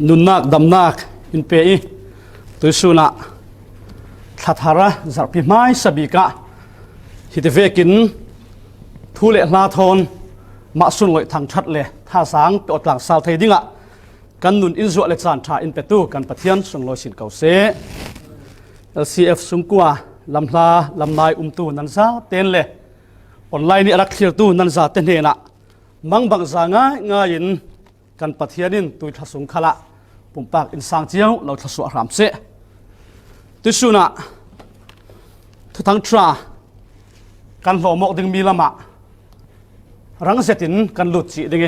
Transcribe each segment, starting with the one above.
นุนนักดำนักอินเปย์ตัวสุนัขtharจับพิมายสบิกะฮิตเวกินทุเลลาทอนมาสุนลอยทางชัดเลยท่าสางไปอดหลังสาวไทยดิ้งะกันนุนอินจัวเลจานชาอินเปตูกันปะเทียนส่งลอยสินเกาเซ LCF สุงกัวลำลาลำนายตูนันซาเต้นเลยออนไลน์นี่รักเขียตูนันซาเต้นเฮนะมังบังซาง่ายนกันปะเทียนินตุยทัศงขละปุ่มปากอินสังเจียวเราทัศวรามเสตุสุนะทุกทั้งทรากันหล่อหมกดึงมีละมะรังเสตินกันหลุดจีดึง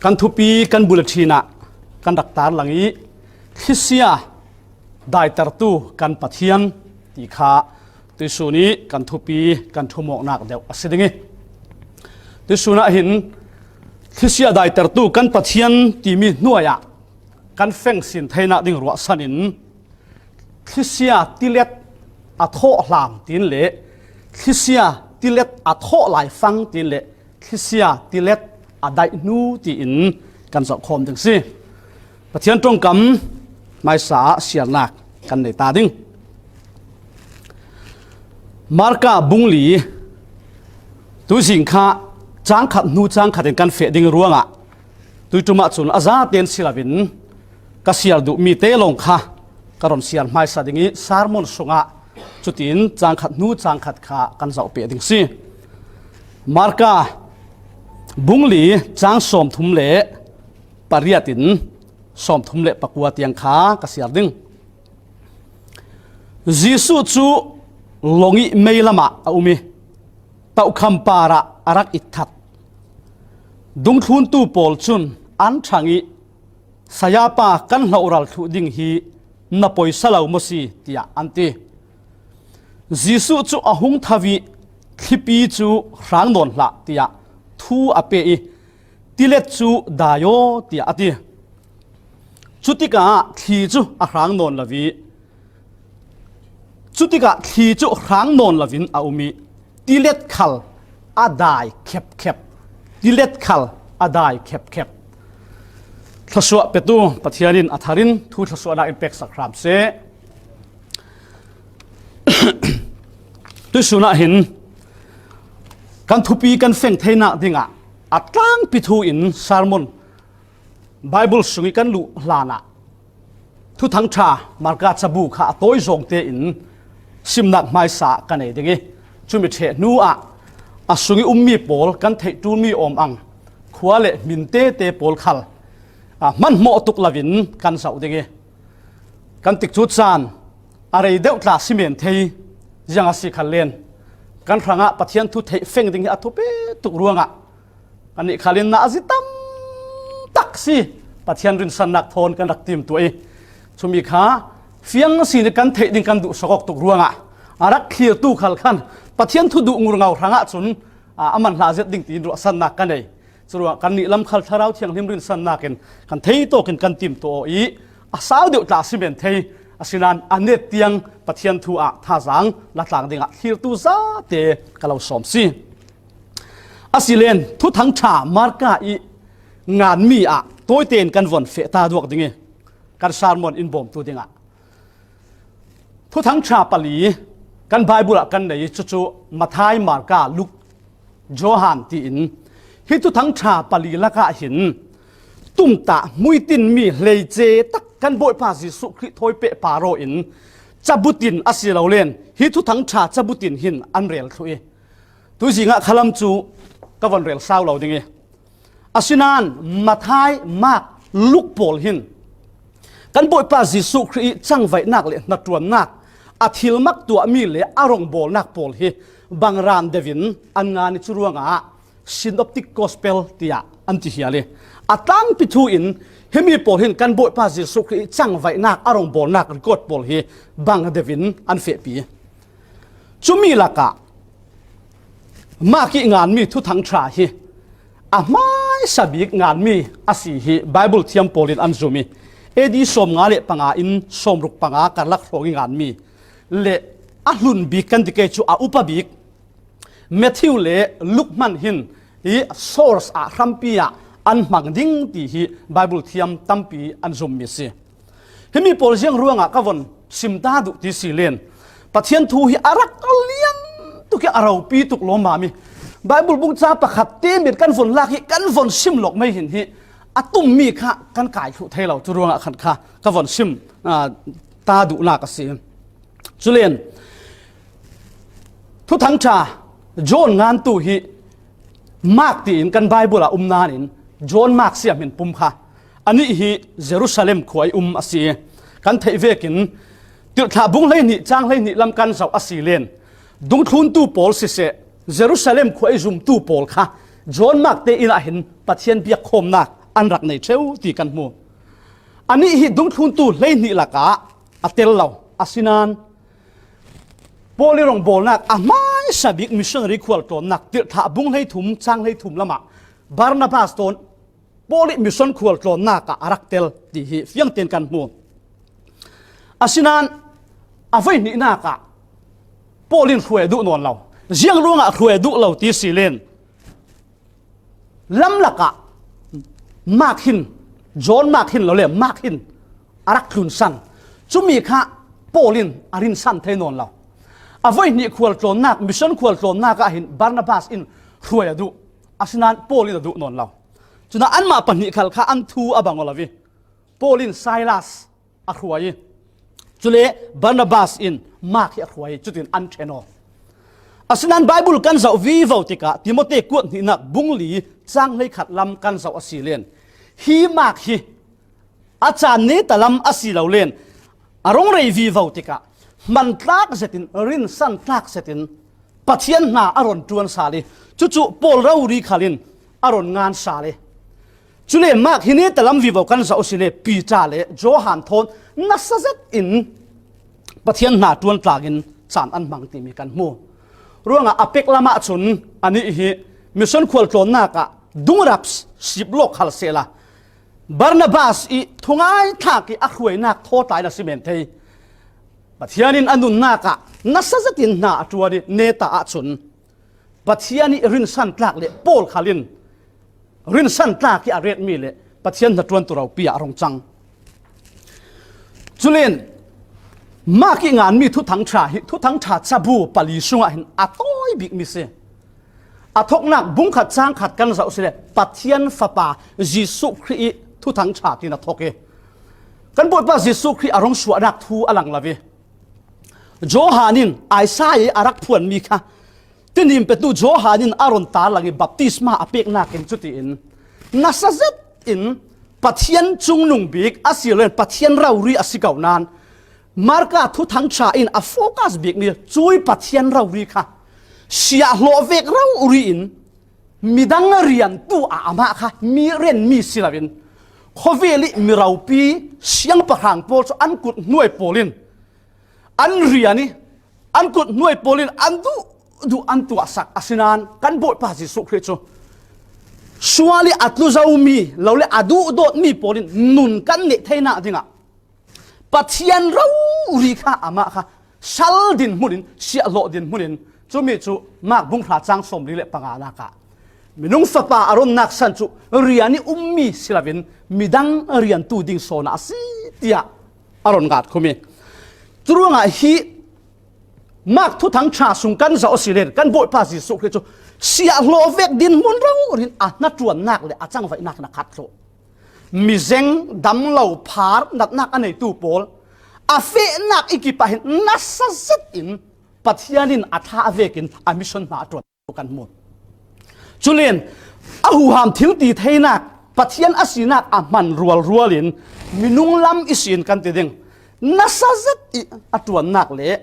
กันทุปีกันบุลชีนะกันดักตาหลังนี้ทิเซียได้ตรตูกันปะเทียนตีขาตุสุนี้กันทุปีกันทุหมกนักเดียวอสิดึงตุสุนะเห็นทิเซียได้ตรตูกันปะเทียนตีมีนัวยะกันเฟ่งสินไทยนักดึงรัวสันินทิเซียติเล็ดอัทโหลามตีนเละทิเซียติเล็ดอัทโหไหลฟังตีนเละทิเซียติเล็ดอัดได้นูตีอินกันสอบคมถึงสิปะเทียนตรงกำไม่สาเสียหนักกันในตาดิ้งมาร์กาบุงหลีตุสิงค้าจางขัดนูจางขัดกันเฟดิ้งรัวงะตุจุมาจุนอาซาเตียนศิลปินกษียรดุมีเตลงค่ะกรอนเสียนไม่สาดิ้งสารมนสงะจุดอินจางขัดนูจางขัดขากันเสาเปียดิ้งสิมาร์กาบุงหลีจางสมทุมเละปริยตินสมทุมเละปะกัวเตียงขากษียรดิ้งจิสุจูลงอิเมลมาอุมิตาคำปาระอารักอิทัดดุงทุนตูปอลชุนอันช่างอิสยาปากันเหล่ารัลทุดิ้งฮีนับไปสลาวมุสีตียอันตีจิสุจูอาหุงทวีทิปีจูรังนนละตียทูอเปอีติเลจูดายโอตียอตีจุติกาทีจูอารังนนละวีจุติกาทีจูรังนนละวินอาอุมีติเลตขัลอาได้เข็บเข็บติเลตขัลอาได้เข็บเข็บทศวรรษเป็ดตูปะเทียนินอัฐารินทูทศวรรษอินเปกสักครามเสตุสุนัขเห็นกันทุปีกันเฟ่งเทนักดิ่งอ่ะอัตลังปิทูอินซาร์มอนไบเบิลสุงิกันลุลานะทุทั้งชามาร์กาจับูขาตัวจงเตอินสิมนักไม้สากันเองดิ่งจุมิเชนูอ่ะสุงิมีโปลกันเทจูมีอมอังขวาเละมินเตโปลขัลมันโมตุกลาวินกันเสาดิ่งกันติดจุดซานอะไรเดวตลาสิเมนเทยยังอาศัยขันเลนกันพระงะปะเทียนทุเทเฟ่งดิ่งอัตุเปตุกรวงอ่ะอันนี้ขันเลนน่าจิตัมตักสิปะเทียนรินสันนักทนกันรักทีมตัวเองชมีขาเฟียงสินกันเทดิ่งกันดุสกอกตุกรวงอ่ะรักเขียตู้ขัลขันปะเทียนทุดุงูเงาพระงะจุนอามันลาเจดิ่งตีนรัวสันนักกันเลยสรุปกันนี่ลำขัลทาราวเทียงลิมรินสันนักกันเทยโตกันทีมตัวอีอาสาวเดียวตลาสิเมนเทยอาศินันอันเนตียงปะเทียนทัวท่าสังลักหลังดิ่งฮิรตุซาเตกลาวสมซีอาศิเลนทุทั้งชามาร์กาอีงานมีตัวเต็นกันวนเฟตาดวกดิ่งกันซาร์มอนอินบอมตัวดิ่งทุทั้งชาปลีกันไบบุระกันในจู่ๆมาทายมาร์กาลุกโจฮันตีอินฮิทุทั้งชาปลีละกะหินตุ้มตามุยตินมีเลยเจตักกันบ่อยภาษีสุขถอยเปะปาโรอินจับบุตินอาศิเราเล่นฮิทุทั้งชาจับบุตินหินอันเรียลทุยตัวจริงขลัมจูก็วันเรียลสาวเราดิ่งอาศินันมาทายมากลุกโปลหินกันบ่อยภาษีสุขจังไว้นักเลยนัดรวนนักอาทิลมักตัวมีเลยอารมณ์โบนักโปลฮีบางรานเดวินอันงานจุรวงซินอปติกกอสเปลตียอันที่เฮียเลยอัตลังปิทูอินเฮมีโปลหินกันบ่อยภาษีสุขจังไว้นักอารมณ์โบนักกดโปลฮีบางเดวินอันเฟปีจุมีละกะมากิงานมีทุทั้งชาฮีไม่สบิกงานมีอาศัยฮีไบเบิลเทียมโปลินอันจูมีเอดีสมงาเลปังอินสมรุกปังการลักโรงงานมีเละอัลุนบิกันที่เกจูอุปบิกเมทิวเละลุกมันหินอี source รัมปี อันมังดิ้งตีฮีไบเบิลเทียมตั้มปีอันซุมมิสิที่มีโปรเจกต์ร่วงก็วนสิมตาดุที่สิเลนปัทยันทูฮีอารักเลี้ยงตุกอาราปีตุกโลมามีไบเบิลบุกจ้าประคัดเตมิดกันฝนลากฮีกันฝนซิมหลอกไม่เห็นฮีอาตุมมีค่ะกันกายขุเทเราจุร่วงขันค่ะก็วนซิมตาดุนากสิจุเลนทุกทั้งชาโจนงานตุฮีมากตีนกันไบเบิลนานินโจนมากเสียมินปุ่มค่ะอันนี้ฮีเยรูซาเล็มขวายอาศีกันเทเวกินติดถาบุงเลยนี่จ้างเลยนี่ลำกันเสาอาศีเลนดุงทุนตู้ปอลสิเสเยรูซาเล็มขวายจุมตู้ปอลค่ะโจนมากเตอินาเห็นปัทเทียนเบียกคมนักอันรักในเชวตีกันมูอันนี้ฮีดุงทุนตู้เลยนี่ละกะอัตเตลเราอาศินานโปลิรองโบนักอาไม่สบิกมิชชันรีควอลตัวนักติดถาบุงเลยถุมจ้างเลยถุมละมาบาร์นาบาสโตนโปลิมิชชันควอลตัวนักอารักเตลตีฮีเฟียงเตียนกันมูอาศินานอาไว้นี่นักะโปลินรวยดุนวนเราเจียงรุ่งรวยดุเราตีสิเลนลำลักะมากหินโจนมากหินเราเลยมากหินอารักทุนสันจุมีค่ะโปลินอารินสันเทนวนเราอาไว้นี่ควอลตัวนักมิชชันควอลตัวนักะหินบาร์นาบาสอินรวยดุอาศินานโปลินดุนวนเราจุน่าอันมาปนิคัลค่ะอันทูอบังวลาวิโปลินไซลัสอรวยจุเลบาร์นาบาสอินมากที่อรวยจุดอินอันเชโนอาศินานไบเบิลกันเสาวีวติกะติโมเตกวดนี่นักบุงลีจ้างเลยขัดลำกันเสาอสีเลนฮีมากฮีอาจารย์นี้แต่ลำอสีเหล่าเลนอารมณ์เรวีวติกะมันตากเสตินรินสันตากเสตินปัทยันนาอารมณ์จวนสาลีจู่ๆโปลเรารีขาลินอารมณ์งานสาลีจุเลมากฮินี้แต่ลำวิวกันเสาอสีเลปีจาเลโจฮันทนนัสเซตอินปัทยันนาจวนตากินสารอันบังตีมีกันมูเรื่องอเป็กละมาชุนอันนี้ฮีมิชชันควอลโตนักะดุงรับสิบโลกฮัลเซลาบาร์นาบาสอีทุงไอทักอีอักหวยนักโทษตายละสิเมนเทย์ปัทยานินอันนุนนักะนัสจะตินนาจวดิเนตาชุนปัทยานิรินสันตากเลโปลขาลินรินสันตากที่อาเรตมีเลปัทยันนัดวนตัวเราปีอารมจังจุเลนมากี่งานมีทุกทั้งชาทุกทั้งชาซาบูปลีสุงหินอัต้อยบิกมิเซอัทกนักบุ้งขัดจ้างขัดกันเสาเสลปัทยันฟาปายิสุครีทุกทั้งชาที่นัทกเอกันบทว่ายิสุครีอารมณ์สวนักทูอลังลาวีโจฮานินไอซายอารักพวนมีค่ะที่นิมเป็ดูโจฮานินอารมณ์ตาลังบัพติสมาอเปกนักเอ็นจุดอินนัสเซตอินปัทยันจุงนุงบิกอาศิเลนปัทยันเรารีอาศิกาวนานมาร์กาทุทั้งชาอินอโฟกัสบิกนี่ช่วยปัทยันเรารีค่ะเสียโลเวกเรารีอินมีดังเรียนตัวอามาค่ะมีเรียนมีศิลปินขอเวลิมีเราปีเสียงประหางโพลอันกุดหน่วยโพลินอันเรียนนี่อันกุดหน่วยโพลินอันดูอันตัวสักอาศินานกันบทภาษิสุคริโตชัวลิอัตลุซาอุมีเราเลยอดูโดดมีโพลินนุนกันเนเทน่าดิงะปัทยันเรารีค่ะอามาค่ะชัลดินมุนินเสียโลดินมุนินจู่มีจู่มากบุ้งพระจังสมรีเลปังอานักะมินุงฟปาอารมณ์นักสันจู่เรียนนี่มีศิลปินมีดังเรียนตูดิ่งโซนาสิเตียอารมณ์กัดคุมีจู่รู้ไงฮีมากทุกทั้งชาสุงกันจะอสิเลนกันบทภาษิสุขเลยจู่เสียโลเวกดินมุนเรารินนัดจวนนักเลยอาจังไว้นักนักขัดโลมีเซงดำเหล่าพาร์นัดนักอันไหนตู้โพลอาเฟนักอีกิปะเห็นนัสเซตอินปัทยานินอัฐาเวกินอามิชนนาตรวจกันหมดจุเลนอาหูหามทิ้งตีเทนักปัทยันอาศินักอามันรัวลินมินุงลำอิสินกันติดึงนัสเซตอัตวนนักเละ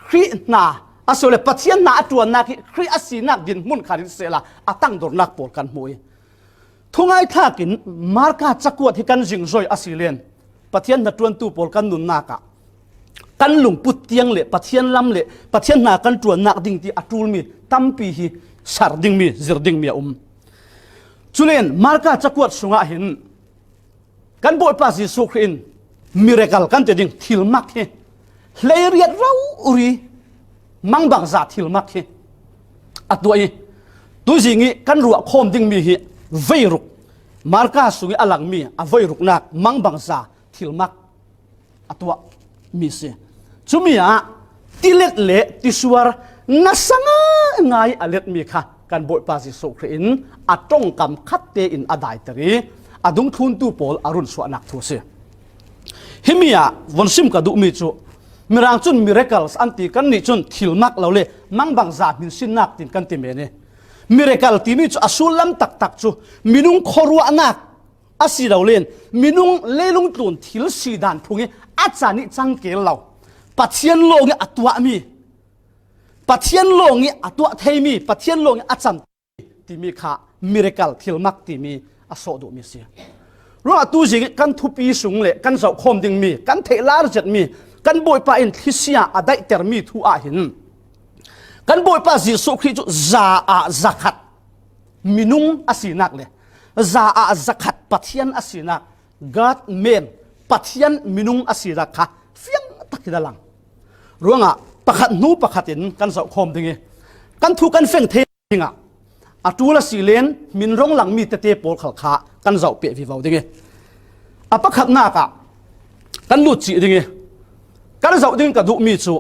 ครีนาอาศัยปัทยันนาอัตวนนักครีอาศินักดินมุนขาริเซลาอาตั้งโดนนักโพลกันมวยทุงไอท่ากินมาร์กาจักรวดที่กันจิงจอยอาศิเลนปัทยันนัดวนตู้โพลกันนุนนักกันหลงปุตเตียงเละปัทยันลำเละปัทยันนากันจวนนักดิ่งที่อัตุลมีตั้มปีฮีสารดิ่งมีจิรดิ่งมีจุเลนมาร์กาจักรวดสุงาหินกันบทภาษิสุขอินมิเรกัลกันเตดิ่งทิลมักเฮเลยเรียดเราอุรีมังบังซาทิลมักเฮอัตัวอีตัวสิ่งนี้กันรัวโคมดิ่งมีฮีเวรุก marka sungi alang mi avoi ruknak mangbang za thilmak atwa mi se chumia tilet le tisuar nasanga ngai alet mi kha kan boi pa si so khrin atong kam khatte in adai tari adung thun tu pol arun suahnak thu se himia vonsim ka du mi chu mirang chun miracles anti kan ni chun thilmak lo le mangbang za min sinnak tin kan ti me ne miracle ti mi chu asulam tak tak chu minung khorwa nak asi lo len minung lelung tlun thil si dan thungi achani changkel lo pathian lo nge atwa mi pathian lo nge atwa thei mi pathian lo nge acham ti mi kha miracle thilmak ti mi aso do mi se ro atu ji kan thupi sung le kan zau khom ding mi kan theilar jet mi kan boi pa in Thlisia adai ter mi thu a hin kan boi pa Jesu Christ za a zakat minung asinak le za a zakat pathian asinak God men pathian minung asirak kha fiang takidalang ruanga pakhat nu pakhatin kan zau khom dinge kan thu kan feng the hinga atula silen min rong lang mi te pol khal kha kan zau pe vi vau dinge apakhat na ka kan lu chi dinge kan zau ding ka du mi chu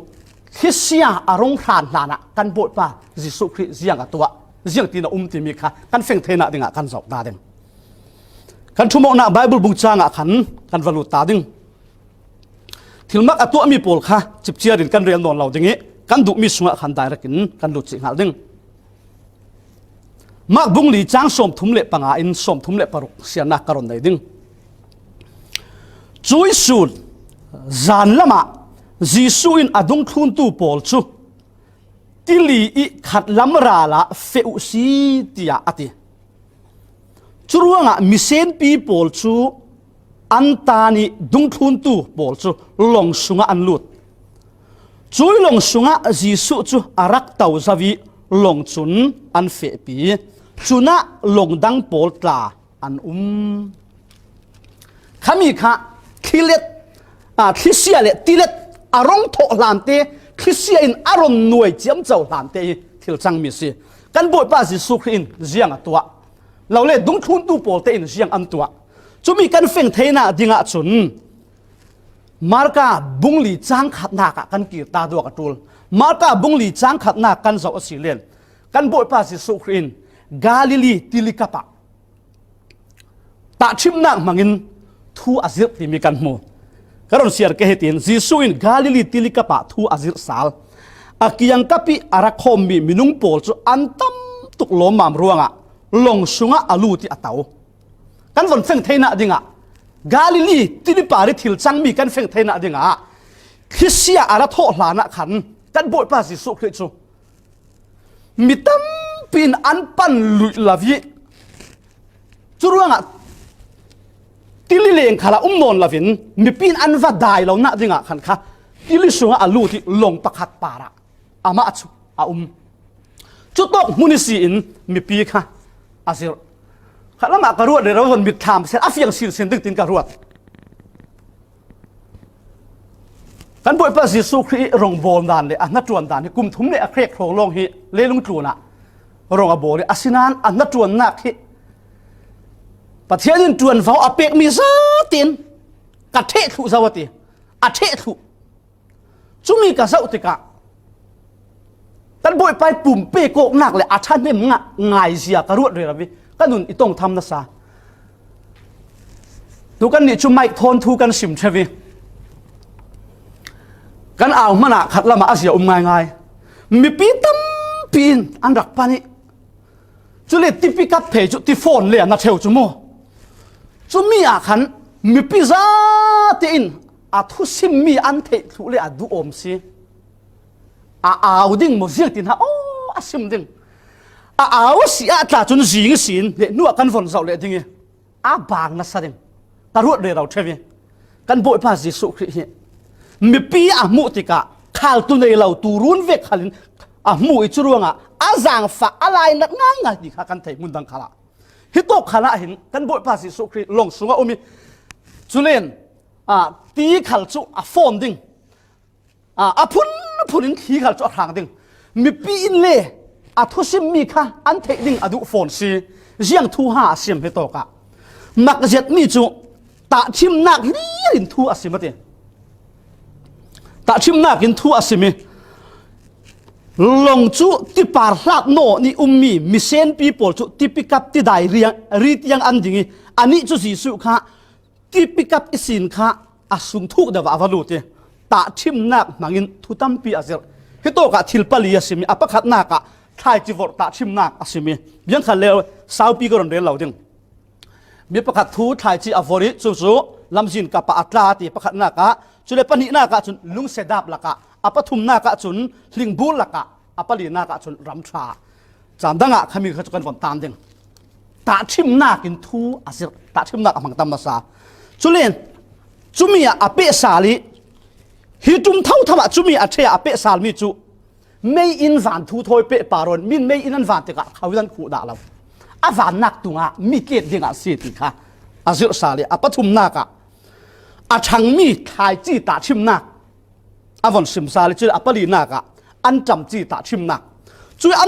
Thlisia arong hran hlana kan boi pa Jesu Christ ziang atwa ziang tina ti mi kha kan feng the na dinga kan zau ta ding kan thumo na Bible bung changa kan valu ta ding thilmak atwa mi pol kha chipchia din kan rel non lo dinge kan du mi sunga khan dai rakin kan lu chi ngal ding mak bung li chang som thum le panga in som thum le paruk siana karon dai ding chui sun zan lama Jesu in adung thun tu pol chu tili i khat lam ra la feu si tia ati churuanga misen pi pol chu antani dung thun tu pol chu long sunga an lut chui long sunga Jesu chu arak tau zawi long chun an fe pi chuna long dang pol tla an khami kha khilet Thlisia le tilet arong tho lam te Thlisia in aron nuai chiam chau lam te thil chang mi si kan boi pa Jesu Christ in ziang atwa lo le dung thun tu pol te in ziang am tua chumi kan feng theina dinga chun marka bungli chang khatna ka kan kir ta do ka tul marka bungli chang khatna kan zo asilen kan boi pa Jesu Christ in Galilee tilikapa ta chimna mangin thu azir ti mi kan mo karon siar ke hetin Jesu in Galilee tilikapa thu azir sal akiang kapi arakhom mi minung pol chu antam tuk lo mam ruanga long sunga alu ti ataw kan von feng theina dinga Galilee tilipari thil chang mi kan feng theina dinga Thlisia ara tho hlana khan kan boi pa Jesu Christ chu mitam pin an pan lui lavi churuanga tili leng khala non lavin mi pin an va dai lo na dinga khan kha tili sunga alu ti long pakhat para ama chu chu tok munisi in mi pi kha asir khalama karuat de rawon mit tham se afiang sil sen ding tin karuat kan boi pa Jesu Christ rong bol dan le na tuan dan ni kum thum le a krek thong long hi lelung tluna rong a bol asinan an na tuan nak hi Pathian tuan vau apek mi zaten ka the thu zawati a the thu chumi ka zau tika kan boi pai pum pe ko nak le a than mem nga ngai zia ka ruat re rawi kanun itong tham na sa tu kan ni chu mai thon thu kan sim thewi kan aw mana khatlama asia ngai mi pi tam pin an rak pani chu le ti pick up phe chu ti phone le na theu chu mo chu mi a khan mi pi za te in a thu sim mi an the thu le a du om si a aw ding mo ziak tin ha o a sim ding a aw si a ta chun jing sin le nu kan von zau le ding a bang na sa ding ta ruat le rau thewi kan boi pa Jesu Christ hi mi pi a mu tika khal tu nei lo tu run ve khalin a mu I churuanga a zang fa alai na ngai di kha kan thei mun dang khala hitok khala hin kan boi pa Jesu Christ long sunga umi chulen ti khal chu a phone ding a phunin thi khal chu a thang ding mi pi in le a thu sim mi kha an thei ding adu phone si jiang thu ha sim he to ka มักเจ็ดมีจุตาชิมนักลินทูอาศิมติตาชิมนักินทูอาศิมิลงจุติปาร์ลาดโนนี่มีเซนปีโปลจุติปิกับติได้เรียงรีดยังอันดิ่งอันนี้จุสีสุขะติปิกับอิสินขะอาสุงทุกเดวะวาลุติตาชิมนักมังินทุตัมปีอาเซลฮิโตกะทิลปลีอาศิมิอปะขัดนักะทายจิวตาชิมนักอาศิมิยังขัดเลวสาวปีก็รอนเรียนเหล่าดิ่งมีประคัดทูทายจีอฟอริสุลำสินกับปะอัตลาติประคัดนักะจุเลปนินักะจุนลุงเสดับละกะอปทุมนักะจุนลิงบูลละกะอปลีนักะจุนรัมชาจำดังะขมิขจุกันฝนตามดิ่งตาชิมนักินทูอาเซลตาชิมนักมังตามมาซาจุเลนจุมีอเปสาลีฮิจุมเท่าธรรมะจุมีอเชียอเปสาลมีจุไม่อินฝันทูทอยเปปารอนมินไม่อินันฝันติกะเขาดันขู่ด่าเราอาฝันนักตุงะมีเกตดิ่งอาศีติค่ะอาเซลสาลีอปทุมนักะอาชังมีทายจีตาชิมนักอาวันสิมซาลีจุอปลีนักะอันจำจีตาชิมนักจุอั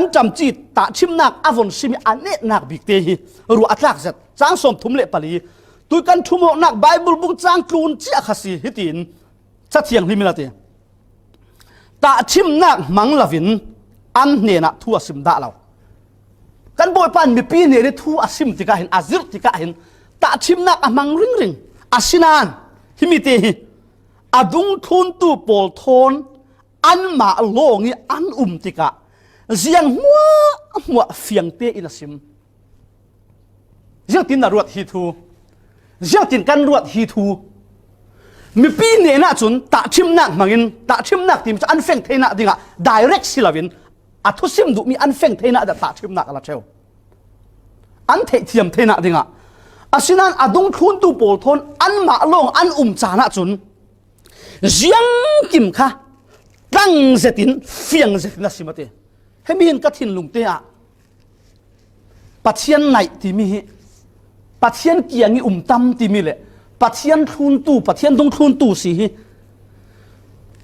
นจำจีตาชิมนักอาวันสิมีอันเนนักบิกเตหิรัวอัตลักษณ์จางสมทุมเละปลีตุกันทุ่มนักไบเบิลบุกจางกลูนเจ้าขสีฮิตินชัดเทียงที่มิลาเตตาชิมนักมังลาวินอันเนนักทัวสิมดาเรากันบ่อยปันมีปีเนี่ยทัวสิมติกาเห็นอาซิรติกาเห็นตาชิมนักมังริงอาสินานฮิมิเตหิอดุงทุนตูโปลทอนอันมาโลงี้อันติกาเสียงหัวเฟียงเตอินาซิมเสียงตินนรวดฮิทูเจ้าตินกันรวดฮีทูมีปีเนี่ยนะจุนตาชิมนักมังอินตาชิมนักทีมจะอันเฟงเทน่าดิ่งะ direct สิลาวินอัทุสิมดูมีอันเฟงเทน่าแต่ตาชิมนักอะไรเชียวอันเทียมเทน่าดิ่งะอาศินันอดุงทุนตูโปลทนอันมาลงอันจานะจุนเสียงกิมค่ะตั้งเจตินเฟียงเจตินสิมาเตให้มีนกัทินลุงเตะปัจเจียนไหนที่มีปัจเจียนเกียงตั้มที่มีเลยปัจเจียนทุนตูปัจเจียนตรงทุนตูสิ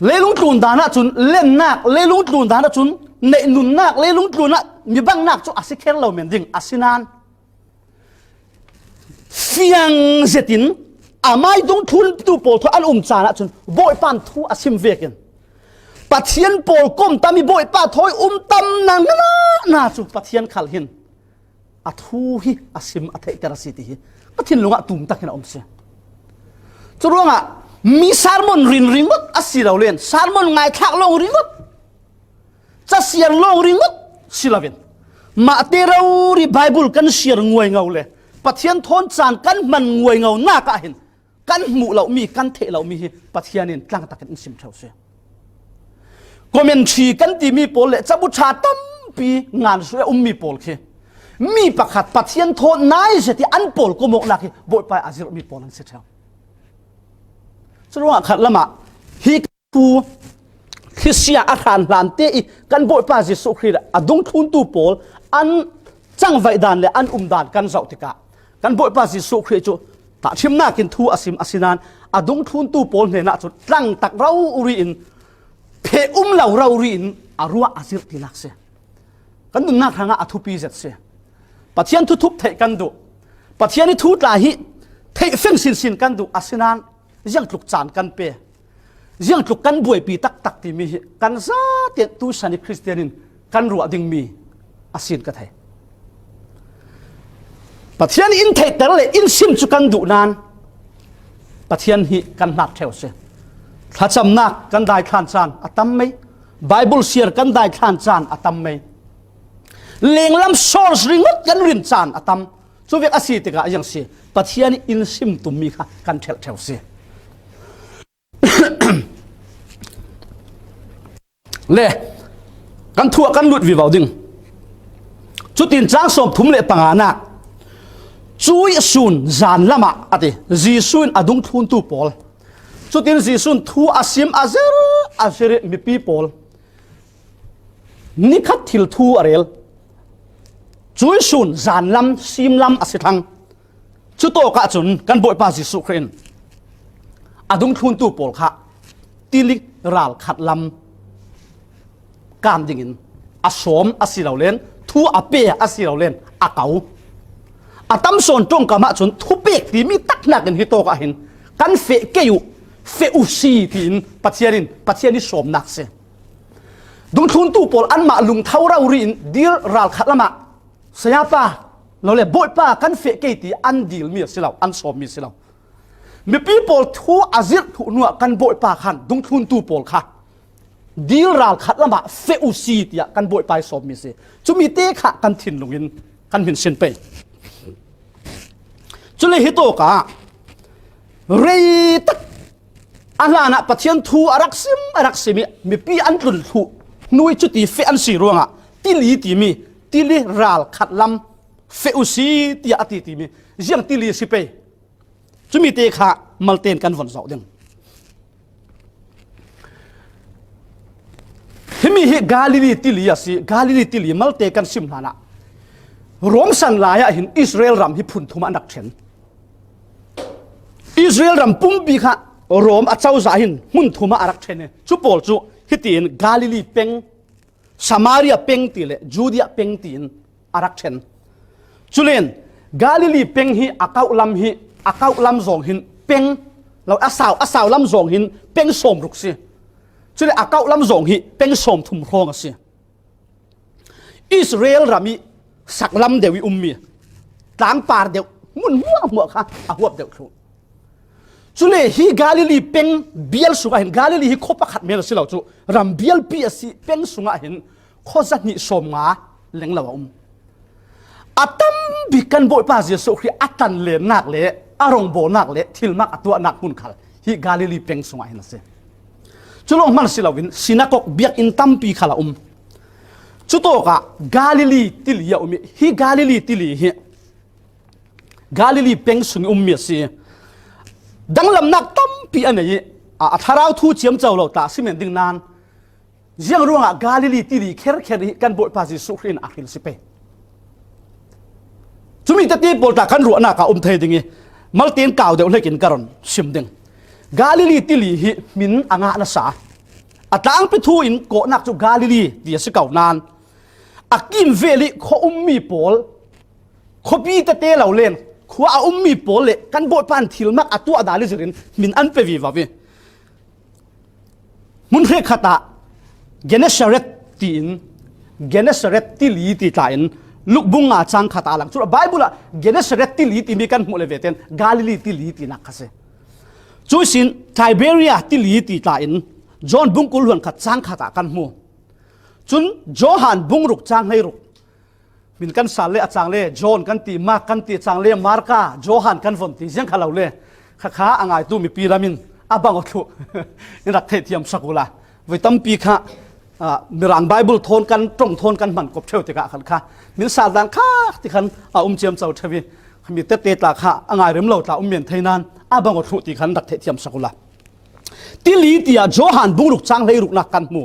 เลลุงทุนดานะจุนเล่นนักเลลุงทุนดานะจุนเนนุนนักเลลุงทุนนักมีบางนักจุอาศัยแค่เราเหมือนดิ่งอาศินันเฟียงเจตินอาไม่ตรงทุนตูโปลทอันจานะจุนบ่อยปันทูอาศิมเวกันปัจเจียนโปลก้มตามีบ่อยป้าถอยตั้มนังนะจุปัจเจียนขัลหินอัทูฮิอาศิมอัตเตระสิติฮิก็ทิ้งลงอ่ะตุ่มตะกินอมเสียจุดว่าอ่ะมีสารมอนริงมัดอาศิเราเล่นสารมอนไงทักลงริงมัดจะเสียงลงริงมัดสิลาวินมาเตเรารีไบเบิลกันเสียงงวยเงาเลยปัจเจียนทนจานกันมันงวยเงาหน้าก็เห็นกันหมู่เรามีกันเทเรามีปัจเจียนนี่ตั้งตะกันอิสิมเท่าเสียก็มันชีกันที่มีโปลเลยจะบุชาตั้มปีงานสวยมีโปลเคมีประคัดปัจเจียนโทนนายเสติอันโปลก็มกนักบ่อยไปอาศิรมีโปลนั่นเสียเท่าสรุปว่าขัดละมาฮิกูคริสเตียนอาคารหลานเตอีกันบ่อยไปจิสุครีดอดุงทุนตูโปลอันจังไวดานเลยอันดานกันเจ้าติกากันบ่อยไปจิสุครีจูตาชิมนากินทูอาศิมอาศินานอดุงทุนตูโปลเนี่ยนะจุดตั้งตักเราอุรินเพเรารินอารัวอาศิรตินักเสียกันดุนักทางอาทุปีเจ็ดเสียปัจเจียนทุบเทกันดูปัจเจียนนี่ทุตลาหิเทเฟงสินกันดูอาศินานยังถูกจานกันเปย์ยังถูกกันบวยปีตักที่มีกันซาเตียตูสันิคริสเตียนินกันรัวดิ่งมีอาศินกันไทยปัจเจียนอินเทแต่ละอินซิมจุกันดูนานปัจเจียนหิกันหนักเท่าเสียถ้าจำนักกันได้ขานจานอัตมไม่ไบเบิลเชียร์กันได้ขานจานอัตมไม่เลี้ยงลำโซลส์ริงดกันรินจานอัตมช่วยอาศิติกาอย่างเสียปัจเจียนอินซิมตุมีค่ะกันเท่าเสียเล่กันทั่วกันหลุดวิวดิ่งจุดอินจ้างสมทุมเล่ปังอานักจุยซุนจานละมาอะติจีซุนอดุงทุนตูปอลจุดอินจีซุนทูอาซิมอาเซรมีปีปอลนิคัดทิลทูอาเรลจุยซุนจานลำซิมลำอาศิทังจุดโตกะจุนกันบ่อยปาจิสุครีนอดุงทุนตูปอลค่ะติลิกรัลขัดลำการดิ่งอินอาสมอาศิเราเล่นทูอาเปียอาศิเราเล่นอาเกา อาตั้มส่วนตรงกับมาจนทุบเบกที่มีตักหนักกันที่โตกันเห็นกันเฟะเกยุเฟอุซีที่ปัจเจียนิสมนักเสียดุงทุนตู้ปอลอันมาลุงเท่าเรารินดีลรัลขัดละมาเสียป้าเราเลยบ่อยป้ากันเฟะเกตีอันดีลมีสิเราอันสมมีสิเรามีปีปอลทูอาซิลทูนัวกันบ่อยป้าขันดุงทุนตู้ปอลค่ะดีลรัลขัดละมาเฟอุซีที่กันบ่อยป้าสมมีสิจุมีเตะค่ะกันถิ่นลงอินกันหินเซนเปจุเลยฮิโตกะเรตักอันลานะปัจจัยทูอารักซิมิมีปีอันตุลทูนุยจุดที่เฟอันสีรวงอ่ะที่ลีที่มีที่ลีรัลขัดลำเฟอุซีที่อาทิที่มียังที่ลีสิเปจุมีเตะค่ะมัลเตนกันวันเสาร์เดงที่มีกาลิลีที่ลีสิกาลิลีที่ลีมัลเตกันซิมลานะรวมสันลายหินอิสราเอลรำฮิพุนทุมานักเชนอิสราเอลรำปุ่มปีค่ะรวมอัจฉริยะหินมุนทุมาอารักเชนชุปอลจูฮิตินกาลิลีเป็งสมารียเป็งตีเลจูเดียเป็งตีนอารักเชนจุเลนกาลิลีเป็งฮิอาเกาลำซองหินเป็งเราอาสาวลำซองหินเป็งสมรุกสิจุเลอาเกาลำซองฮิเป็งสมทุมรองสิอิสราเอลรามีสักลำเดวิมีต่างป่าเดียวมุนหัวค่ะหัวเดียวครูจุเลฮีกาลิลีเป็งเบียลสุงเห็นกาลิลีฮีคบขัดเมลสิเราจูรำเบียลปีสิเป็งสุงเห็นข้อจันนิสมงาเล็งเราอัตัมบิกันบ่อยป้าเสียสุขีอัตันเลนนักเละอารมณ์โบนักเละทิลมักตัวนักมุนขัดฮีกาลิลีเป็งสุงเห็นสิจุลงมันสิเราวินสินักกเบียกอินตัมปีขลาจุดโตกะกาลิลีติลีอุมิฮีกาลิลีติลีฮีกาลิลีเป็งสุงอุมิสิดังลำนักตั้มปีอันนี้ทาราวทูเชียมเจ้าเราตาสิเมนดิ้งนานยังรู้ว่ากาลิลีติลีเคร์กันบ่อยภาษีสุขรินอาคิลสิเปจุมีตติบอลตากันรัวนักเทดิงีมัลเตียนก่าวเดี๋ยวเล็กินการอนชิมดิงกาลิลีติลีฮีมินอ่างอาณาสาต่างไปทูอินโกนักจุกาลิลีเดียสเก่านานกินเวลิข้อมีปอลข้อปีเตเตเหล่าเล่นข้อมีปอลเล่กันบ่อยปานทิลมักตัวดาลิจรินมินอันเปวีวาวีมุนเรขตาเกเนสเรตตีนเกเนสเรตติลีตีตาอินลูกบุงอาจังขตาหลังจุดไบเบิลเกเนสเรตติลีตีมีกันหมดเลยเวเตนกาลิลีติลีตีนักเสจุดสินไทเบเรียติลีตีตาอินจอห์นบุงกุลหวนขัดจังขตากันมัวจุนโจฮันบุงรุกจางให้รุกมินกันสาเลอจางเลจอห์นกันตีมากันตีจางเลมาร์กาโจฮันกันฝนตียังขลาวเลข้าอ่างไอตูมีปีรามินบังอตุนี่รักเทียมสักุลาไว้ตั้มปีข้ามีร่างไบเบิลโทนกันตรงโทนกันมันกบเชี่ยวติกะขันข้ามินสาดังข้าที่ขันเจียมเจ้าทวีมีเตตาข้าอ่างไอเริ่มเหล่าตาเมียนไทยนานบังอตุที่ขันรักเทียมสักุลาที่ลีตีโจฮันบุงรุกจางให้รุกนักกันมู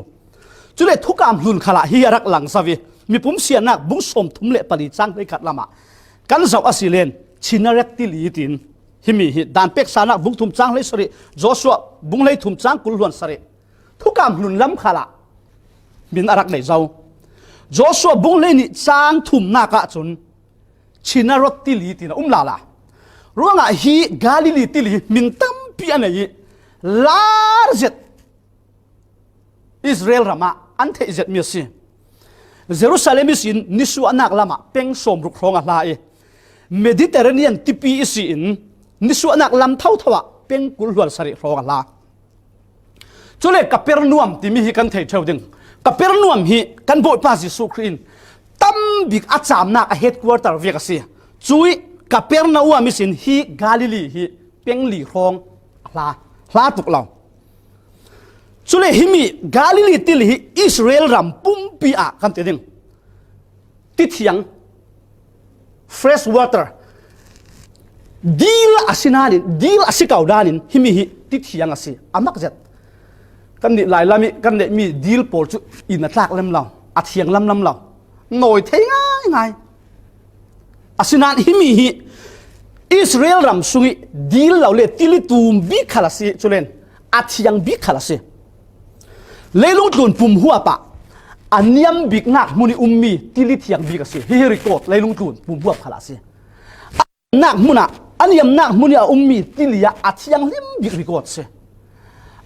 จุดเล็ทุกการลุนขละฮีรักหลังสวีมีปุ่มเสียนักบุ้งสมทุ่มเละปริจังให้ขัดละมากันเจ้าอสิเลนชินาเรตติลีตินฮิมีฮิดานเป็กสานักบุ้งทุ่มจังเลยสริโจชัวบุ้งเลยทุ่มจังกุลวนสริทุกการลุนล้ำขละมินอารักในเจ้าโจชัวบุ้งเลยนี่จังทุ่มนักจุนชินาเรตติลีตินลาละรู้ว่าฮีกาลิลีติลีมินตั้มปีอันนี้ลาร์เจตอิสราเอลรามาอันเทเจตมีสิเยรูซาเล็มสินนิสุอานักลามาเป็งสมรุกครองอะไรเมดิเตอร์เรเนียนทิปีสินนิสุอานักลำเท่าทว่าเป็งกุลวันสริครองอะไรจุเลกับเปรนัวมที่มีฮิกันเทเชวดึงกับเปรนัวมฮิกันบ่อยภาษีสุขรินตั้มบิกอาจามนักเฮดควอเตอร์เวียกสิจุยกับเปรนัวมิสินฮิกาลิลีฮิเป็งหลีครองอะไรลาตุกเราสุเลหิมีกาลิลีติลีอิสราเอลรำปุ่มปีอากันเตดิงติดยัง fresh water ดีลอาศินานินดีลอาศิกาวดานินหิมีหิติดยังอาศิอามักจัดกันนี่หลายลามีกันเนี่ยมีดีลโปรจุอินนัทลักลำเราอาเทียงลำเราหน่อยเท่ง่ายง่ายอาศินานหิมีหิอิสราเอลรำสุงิดีลเราเลยติลิตูมบิขลัสิจุเลนอาเทียงบิขลัสิเลลุงตุนปุ่มหัวปะอันยำบิกนักมุนีมีติลิเทียงบิกสิเฮริโกดเลลุงตุนปุ่มหัวขลัสิ นักมุนะอันนี้นักมุนี่มีติลียอัดยังลิมบิกริกอดเส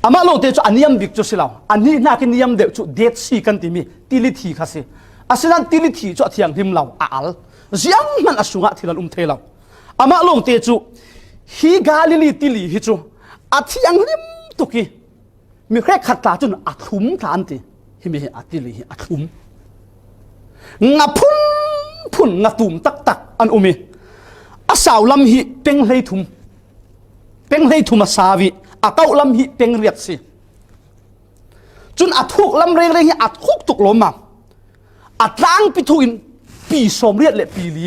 อามาลงเตจุอันนี้บิกจุสิลาวอันนี้นักนิยมเดจุเดดซีกันติมีติลิทีค่ะสิอาศัยติลิทีจุอัดยังลิมลาวอัลยังมันอสุงะที่เราเทลาวอามาลงเตจุฮีกาลิลีติลีฮิจูอัดยังลิมตุกีมีแค่ขัดตาจนอัดทุมทานติฮิมีอัดติลีอัดทุมงับพุ่นงับตุมตักอันอุมีอาสาวลำหิเป็งเลยทุมอาสาวิอาเก้าลำหิเป็งเรียดสิจนอัดทุกลำเร่งอัดคุกตุกลมมาอัดล้างปิทุนปีสมเรียดเละปีลี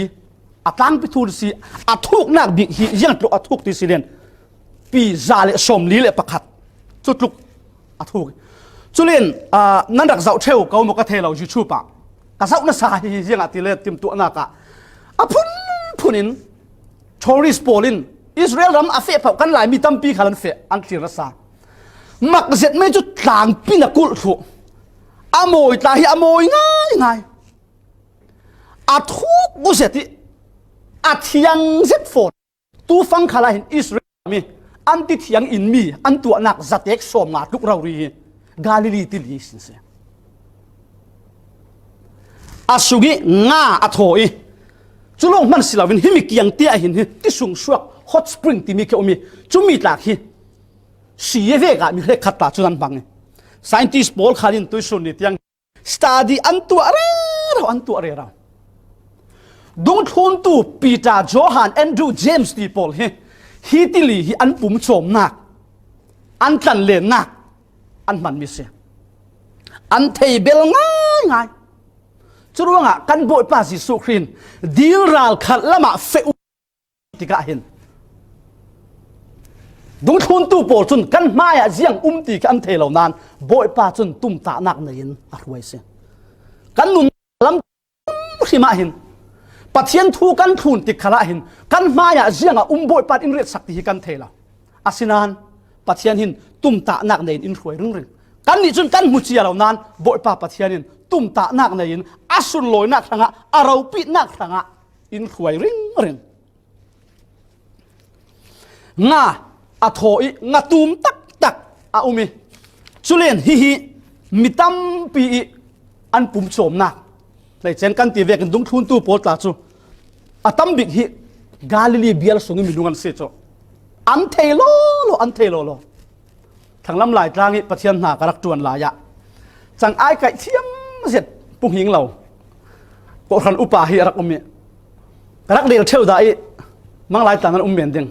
อัดล้างปิทุนสิอัดทุกนักบิกหิยังตุกอัดทุกติสิเดนปีซาเละสมลีเละประคัดจุดลุกอัดทุกจุเลียนนั่นดักเจ้าเทวเขาบอกกระเทเราจูชูปะกระเจ้าหน้าสายยังอัดติเลติมตัวนักอะพุ่นินทอริสโปลินอิสราเอลรำอาเฟะเผากันหลายมีตั้มปีขันเฟะอันที่รัสซามักเสร็จไม่จุดต่างปีนักกุลถูอโมยตาฮิอโมยง่ายอัดทุกบุเสติอัดยังเซ็ตโฟดตูฟังขลายอิสราเอลมีอันที่ยังอินมีอันตัวนักจัดเอกสมมาทุกเรารีกาลิลีติลีสินเสอาสุกิงาอัดโอยจุลงมันสิลาวินฮิมิกยังเตี้ยหินที่สูงสวกฮอตสปริงที่มีแค่อมีจุมีตากฮิสีเวกามีเล็กขัดตาจุนันบังเนี่ยไซน์ติสบอลขาดินตัวส่วนนี้ยังสตาดีอันตัวอะไรเราดงทุนตูปีตาโจฮันแอนดรูเจมส์ตีปอลฮิติลีฮิอันปุ่มโจมนักอันกันเลนนักอันมันมิเสอันเทเบลง่ายจุดว่ากันบ่อยป้าสิสุขรินดีรัลขัดละมาเฟอุติกาเห็นดงทุนตู้โปรจุนกันมาอย่าเจียงติกันเทเหล่านั้นบ่อยป้าจุนตุ้มตาหนักเนินอรวยเสียกันนุ่มลำขีมาเห็นปัทเทียนทูกันทุนติขละเห็นกันมาอย่าเจียงบ่อยป้าอินเรียสักติกันเทเหล่าอาศินานปัทเทียนหินตุ้มตาหนักเนินอินรวยรึงกันนี่จุนกันมุจีเหล่านั้นบ่อยป้าปัทเทียนหินตุ้มตาหนักเนินอาสุนลอยนักทางะอาราวปิดนักทางะอินรวยรึงงาอาโถอีงาตูมตักอาอุมิจุเลนฮิมิตัมปีอันปุ่มโฉมนักในเช่นกันตีเวกันดุงทุนตู้โปตลาจูอาตัมบิกฮิกาลิลีเบียลสงมิดุงันเสจอันเทโลทางลำลายกลางนี้ปะเทียนหากรักจวนลายะจังไอไก่เทียมเสร็จปุ่งหิงเราปกครันอุปาฮิรักอุมิรักเดียวเท่าได้มังลายต่างกันอุมเมียนเด้ง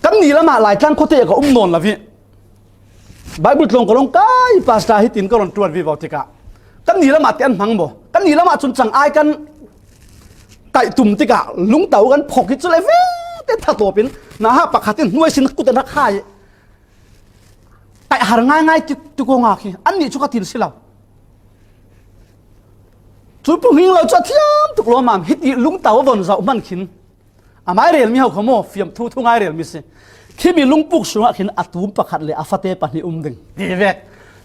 กันนี่ละมาหลายครั้งเขาเตะก็นอนละพี่ไบเบิลตรงก็ลงใกล้ภาษาฮิตินก็ลงตรวจวิบากติกะกันนี่ละมาเตียนหังบ่กันนี่ละมาจนจังไอกันไก่ตุ่มติกะลุงเต่ากันพกฮิตเลยเว้เตะถ้าตัวเป็นนะฮะปักขัดตินหน่วยสินกุตนักข่ายไก่หาง่ายตุกงาคีอันนี้ชุกตินสิเราจุดปุ่งหิงเราจะเทียมตุกลมามฮิติลุงเต่าวันเรามันขินอาไม่เรียลมีเขาขโมยฟิล์มทุ่งไอเรียลมีสิที่มีลุงปุกสุนัขหินอัตุมประคัดเลยอาฟาเตปนี่ดึงดีเวก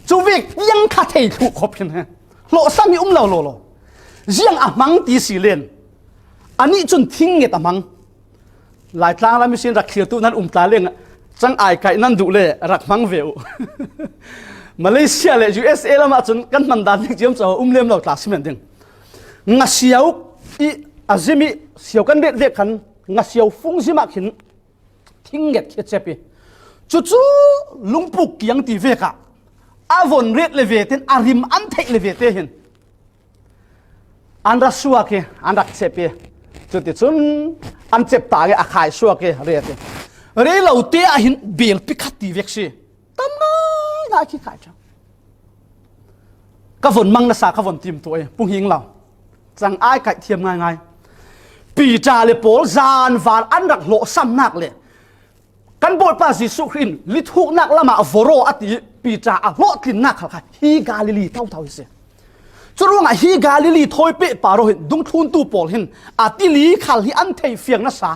จูเวกยังขัดให้ถูกขบหินฮะโลสามีเราโลยังอามังตีสีเลนอันนี้จนทิ้งเงตอามังหลายครั้งแล้วมีสิ่งรักเขียวตุนั้นตาเลี้ยงจังไอไก่นั่นดูเลยรักมังเวลมาเลเซียเลย USA แล้วมาจนกันมันดันที่เจียมจะเลี้ยงเราตาสิเหมือนเดิมงัดเสียวอีอาจิมิเสียวกันเด็กกันงัดเสียวฟุ้งสิมาขินทิ้งเงตเจ็บจู่ลุงปุกยังตีเวกะอาวอนเรียดเลเวตินอาริมอันเทเลเวเตหินอันรักสัวเกอันรักเจ็บจุดที่สุดอันเจ็บตาเกอาขายสัวเกเรียดเรียเราเตะหินเบลพิคัตตีเวกสิตั้มน่าขี้ขายจังกระฝนมังนาสากระฝนทีมตัวปุ่งหิงเราจังไอไก่เทียมง่ายปีจาเลโปลจานวานอันรักโลซ้ำนักเลยกันบทภาษีสุขินลิทุกนักละมาฟโรอติปีจาโลกินนักค่ะฮีกาลิลีเท่าเสียจุดว่าฮีกาลิลีถอยเปะปารหินดุงทุนตูโปลหินอติลีขัลฮีอันเทยเฟียงนัสซา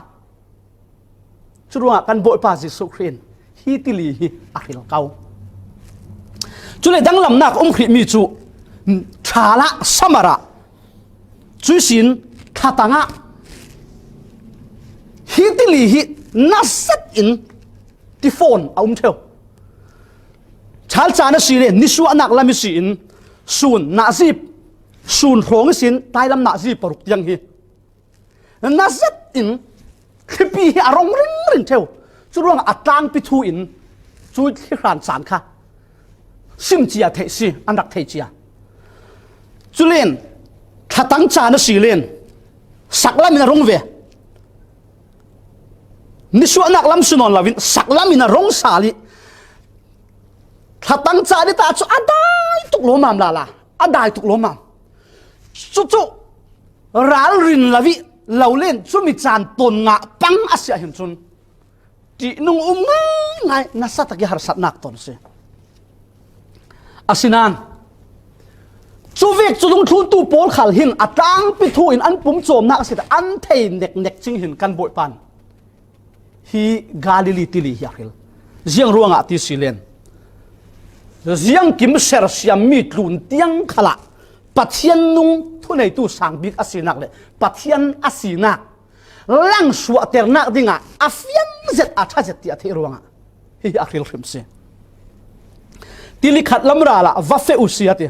จุดว่ากันบทภาษีสุขินฮีติลีฮีอักิลเกาจุดเลยดังลำนักคริมีจูชาละสมาระจุสินขาตังะ hi ti li hi na sat in ti phone aum theo chal chana si le nisu anak lami si in sun na zip sun rong sin tai lam na zip paruk yang hi na sat in khipi hi arong ring theo chu ruang atlang pi thu in chu hi ran chan kha sim chia thei si anak thei chia chu len thatang chana si len saklam in rong ve nisu anak lam sunon lavin saklam in rong sali thatang cha ni ta chu adai tuk lo mam la adai tuk lo mam chu ral rin lavi lo len chu mi chan ton nga pang asia hin chun ti nung ngai na sa taki har sat nak ton se asinan chu vek chu dung thun tu pol khal hin atang pi thu in an pum chom na asit an thei nek ching hin kan boi pan hi Galilee tili hiakhil ziang ruanga ti silen ziang kim ser siam mi tlun tiang khala Pathian nung thu nei tu sang bik asinak le Pathian asinak lang suwa ternak dinga afian zet atha zet ti athe ruanga hi akhil hramseh tili khat lamra la va fe usiate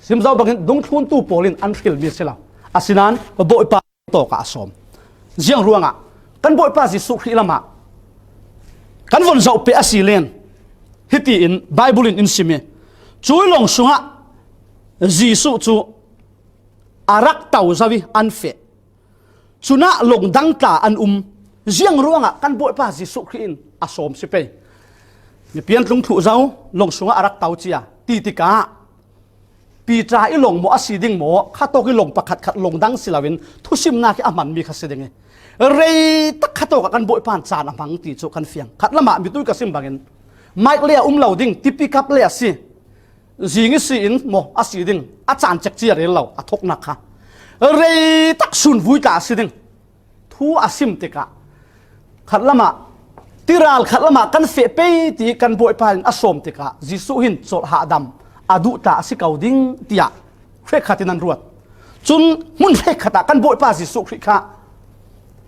simzau bangin dung thun tu polin an khil mi sela asinan boi pa to ka som ziang ruanga kan boi pa ji su khri lama kan von zau pe asilen hiti in bible in sime chui long sunga jisu chu arak tau zawi an fe chuna long dang ta an ziang ruanga kan boi pa jisu khri in asom si pe ni pian tlung thu zau long sunga arak tau chia ti ka pi tra i long mo asiding mo khato ki long pakhat khat long dang silawin thusim na ki aman mi khasedenge rei tak khato ka kan boi pan chan amang ti chu kan fiang khat lama mi tu ka sim bangin mic le loading ti pick up le si jingi si in mo asiding a chan chek chi re lo a thok na kha rei tak sun vui ta asiding thu asim te ka khat lama tiral khat lama kan fe pe ti kan boi pan asom te ka jisu hin chol ha dam adu ta si kauding tia khre khatinan ruat chun mun khre khata kan boi pa jisu khri kha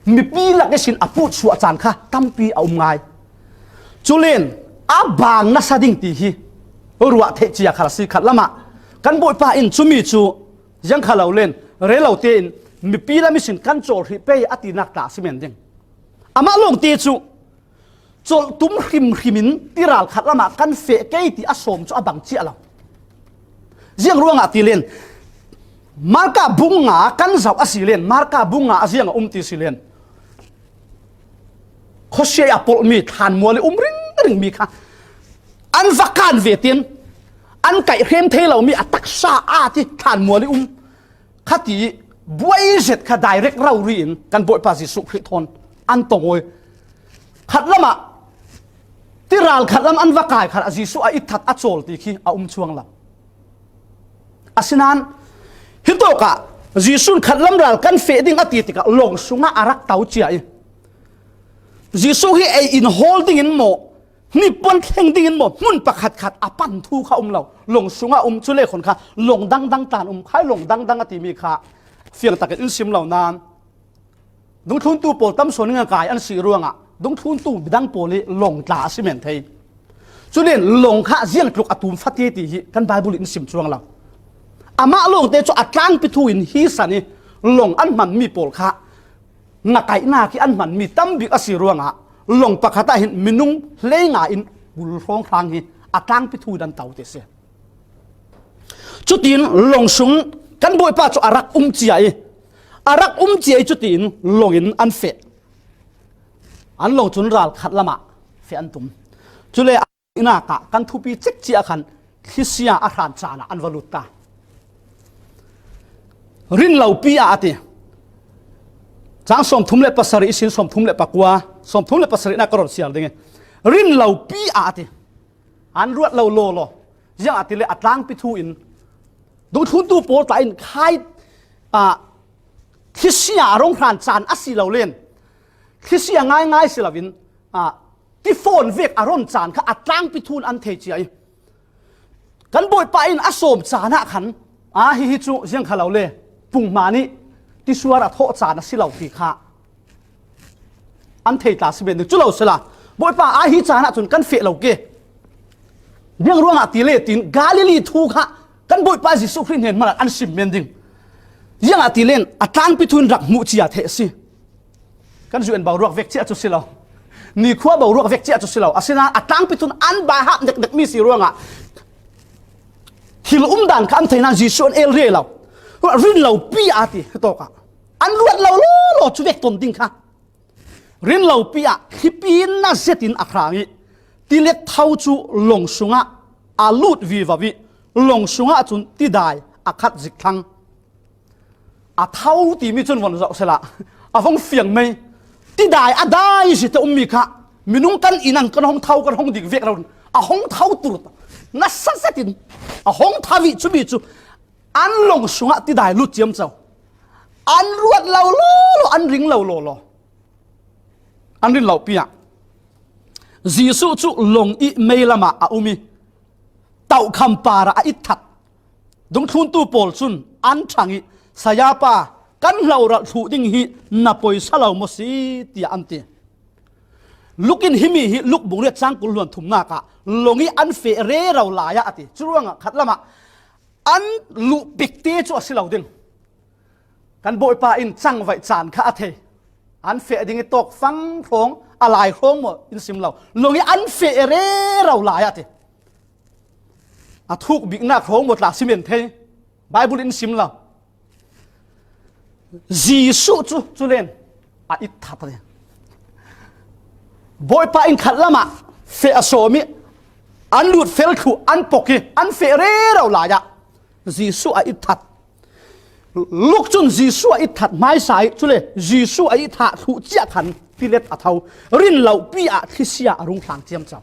mi pi la ke sin aput suwa chan kha tampi aum ngai chulen abang na sading ti hi ruwa the chia khala si khat lama kan boi pa in chumi chu yang khala len re lo te in mi pi la mi sin kan chol hi pe ati nak ta simen ding ama long te chu chol tum hrimin tiral khat lama kan fe ke ti asom chu abang chi ala ziang ruanga tilen marka bunga kan zau asilen marka bunga aziang ti silen khosia apol mi than mole ring mi kha an vakan vetin an kai hem thelo mi atak sa a ti than mole khati buai zet kha direct raurin kan boi pa ji su khri thon an tongoi khat lama tiral khat lam an vakai khat aji su a ithat a chol ti khi a chuang la asinan hitoka jisun khatlam ral kan fe ding ati tika long sunga arak tau chia jisu hi ai in holding in mo ni pon theng ding in mo mun pakhat khat apan thu kha lo long sunga chule khon kha long dang tan khai long dang ati mi kha fiang tak in sim lo nan dung thun tu pol tam son nga kai an si ruanga dung thun tu bidang poli long tla simen thei chulen long kha ziang tluk atum phati ti hi kan bible in sim chuang lo ama long te cho atlang pi thu in hi sani long an man mi pol kha na kai na ki an man mi tam bi asiruanga long pakhata hin minung lenga in bul rong khang hi atlang pi thu dan tau te se chutin long sung kan boi pa cho arak chiai chutin longin an fe an long chun ral khat lama fe an tum chule ina ka kan thu pi chek chia khan Thlisia a ran chana an valuta rin lau pi ati chang som thumle pasari isin som thumle pakwa som thumle pasari na karon sial dinge rin lau pi ati an ruat lau lo yang ati le atlang pi thu in du thun tu pol ta in khai Thlisia rong ran chan asi lau len Thlisia ngai silavin ti phone vek aron chan kha atlang pi thun an the chi ai kan boi pa in asom chana khan hi chu yang khalau le pung mani ti suara tho chana silau ti kha อันเทตาสิเบนจุลเอาสละบ่อยป้าอาฮิจานะจนกันเฟะเราเกเรื่องร่วงตีเลตินกาลิลีทูกะกันบ่อยป้าจิสุครินเห็นมาอันสิมเมนดิงยังตีเลนอัตางพิทุนรักมุจียเทสิกันจุเอ็นบ่าวรวกเวกเจ้าจุสิเรานี่ขั้วบ่าวรวกเวกเจ้าจุสิเราอาศินะอัตางพิทุนอันบาฮับเด็กมีสิร่วงฮิลดันกันเทนันจิสุนเอลเรเรารินเราปีอาติโตกะอันรวดเราโลจุเวกตนดิงค่ะรินเราปีอาฮิปีนน่าเซตินอัครางิตีเล็กเท่าจูลงสุงะอาลูดวีวาวิลงสุงะจุนตีได้อาคัดจิกทังอาเท่าตีมีจนวันเราเสละอาฟงเฟียงไม่ตีได้อาได้สิแต่มีค่ะมีนุ่งกันอินันกันห้องเท่ากันห้องดิกเวกเราอาห้องเท่าตุรตน่าเซตินอาห้องทาวิจูบิจูอันลงสุงะตีได้ลุดเจียมเจ้าอันรวดเราโลอันริงเราโลอันริงเราปีอะจีสุจุลงอีเมลมาอาอุมีเต่าคำปาระอิทัดดงทุนตูโปลซุนอันช่างอีสยาปากันเราระถูดิ้งฮีนับปอยสลาวมสีตีอันตีลุกินฮิมีฮีลุกบุงเรียจังกุลวนทุมนากะลงอีอันเฟเรเราลายะติจรวงะขัดละมาอันลุปิกเตจุสิลาวดิ้งกันโบยปาอินจังไว้จานข้าเทอันเฟดิ้งตกฟังโคงอะไรโคงหมดอินสิมเราลงอีอันเฟเรเราลายะติอาทุกบิ๊กหน้าโคงหมดละสิเมนเทไบเบิลอินสิมเราจีสุจุเลนอาอิทับเลยบอยป้าอินขัดละมาเฟอโซมิอันลุดเฟลคูอันปกีอันเฟเรเราลายะจีสุอาอิทับลูกจุนจีสุอาอิทับไม้สายจุเลจีสุอาอิทับถูเจ้าขันพิเลตอาเทารินเหล่าปีอาทิเซียรุงทางเจียมเจ้า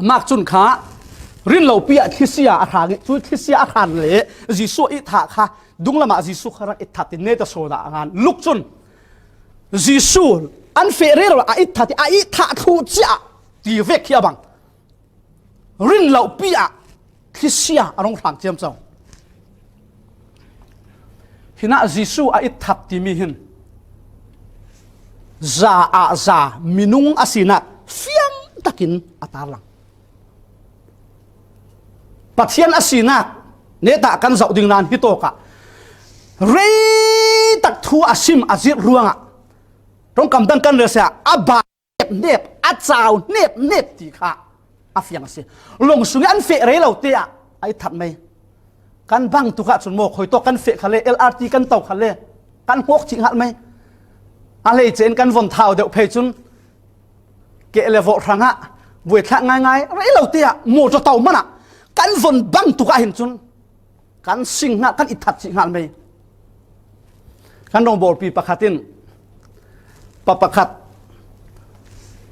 มากจุนขารินเหล่าปีอาทิเซียอาคารจุทิเซียอาคารเละจีสุอาอิทับค่ะดุงละมาจีสุขรักอิทัดตินเนตโซดางานลุกจนจีสุอันเฟเรเราอิทัดอิทัดทูจ้าตีเวกเขียบังรินเหล่าปีอาคริสเตียอารมณ์ทางเจียมเจ้าหินะจีสุอิทัดติมีหินซามินุงอาศินะเฟียงตะกินอัตาลังปัทเทียนอาศินะเนตากันเจ้าดิ่งนานฮิโตกะเรตักทัวอาซิมอาจิรวงอ่ะตรงคำตั้งกันเลยเสียอาบาเนบอาจาวเนบตีค่ะอาฟิยังสิลงสุงอันเฟเรเราเตียไอ้ทัดไหมกันบังตุกะสุนโมคอยตกันเฟะทะเลLRTกันตกทะเลกันหกจิงหัดไหมอะไรเจนกันวนเท้าเดี๋ยวเพจุนเกลเลวรังอ่ะเวทง่ายเรเราเตียโมจะเต่ามันอ่ะกันวนบังตุกะเห็นจุนกันสิงห์กันอิทัดจิงหัดไหมกันรองบอลปีประคัตินประคัด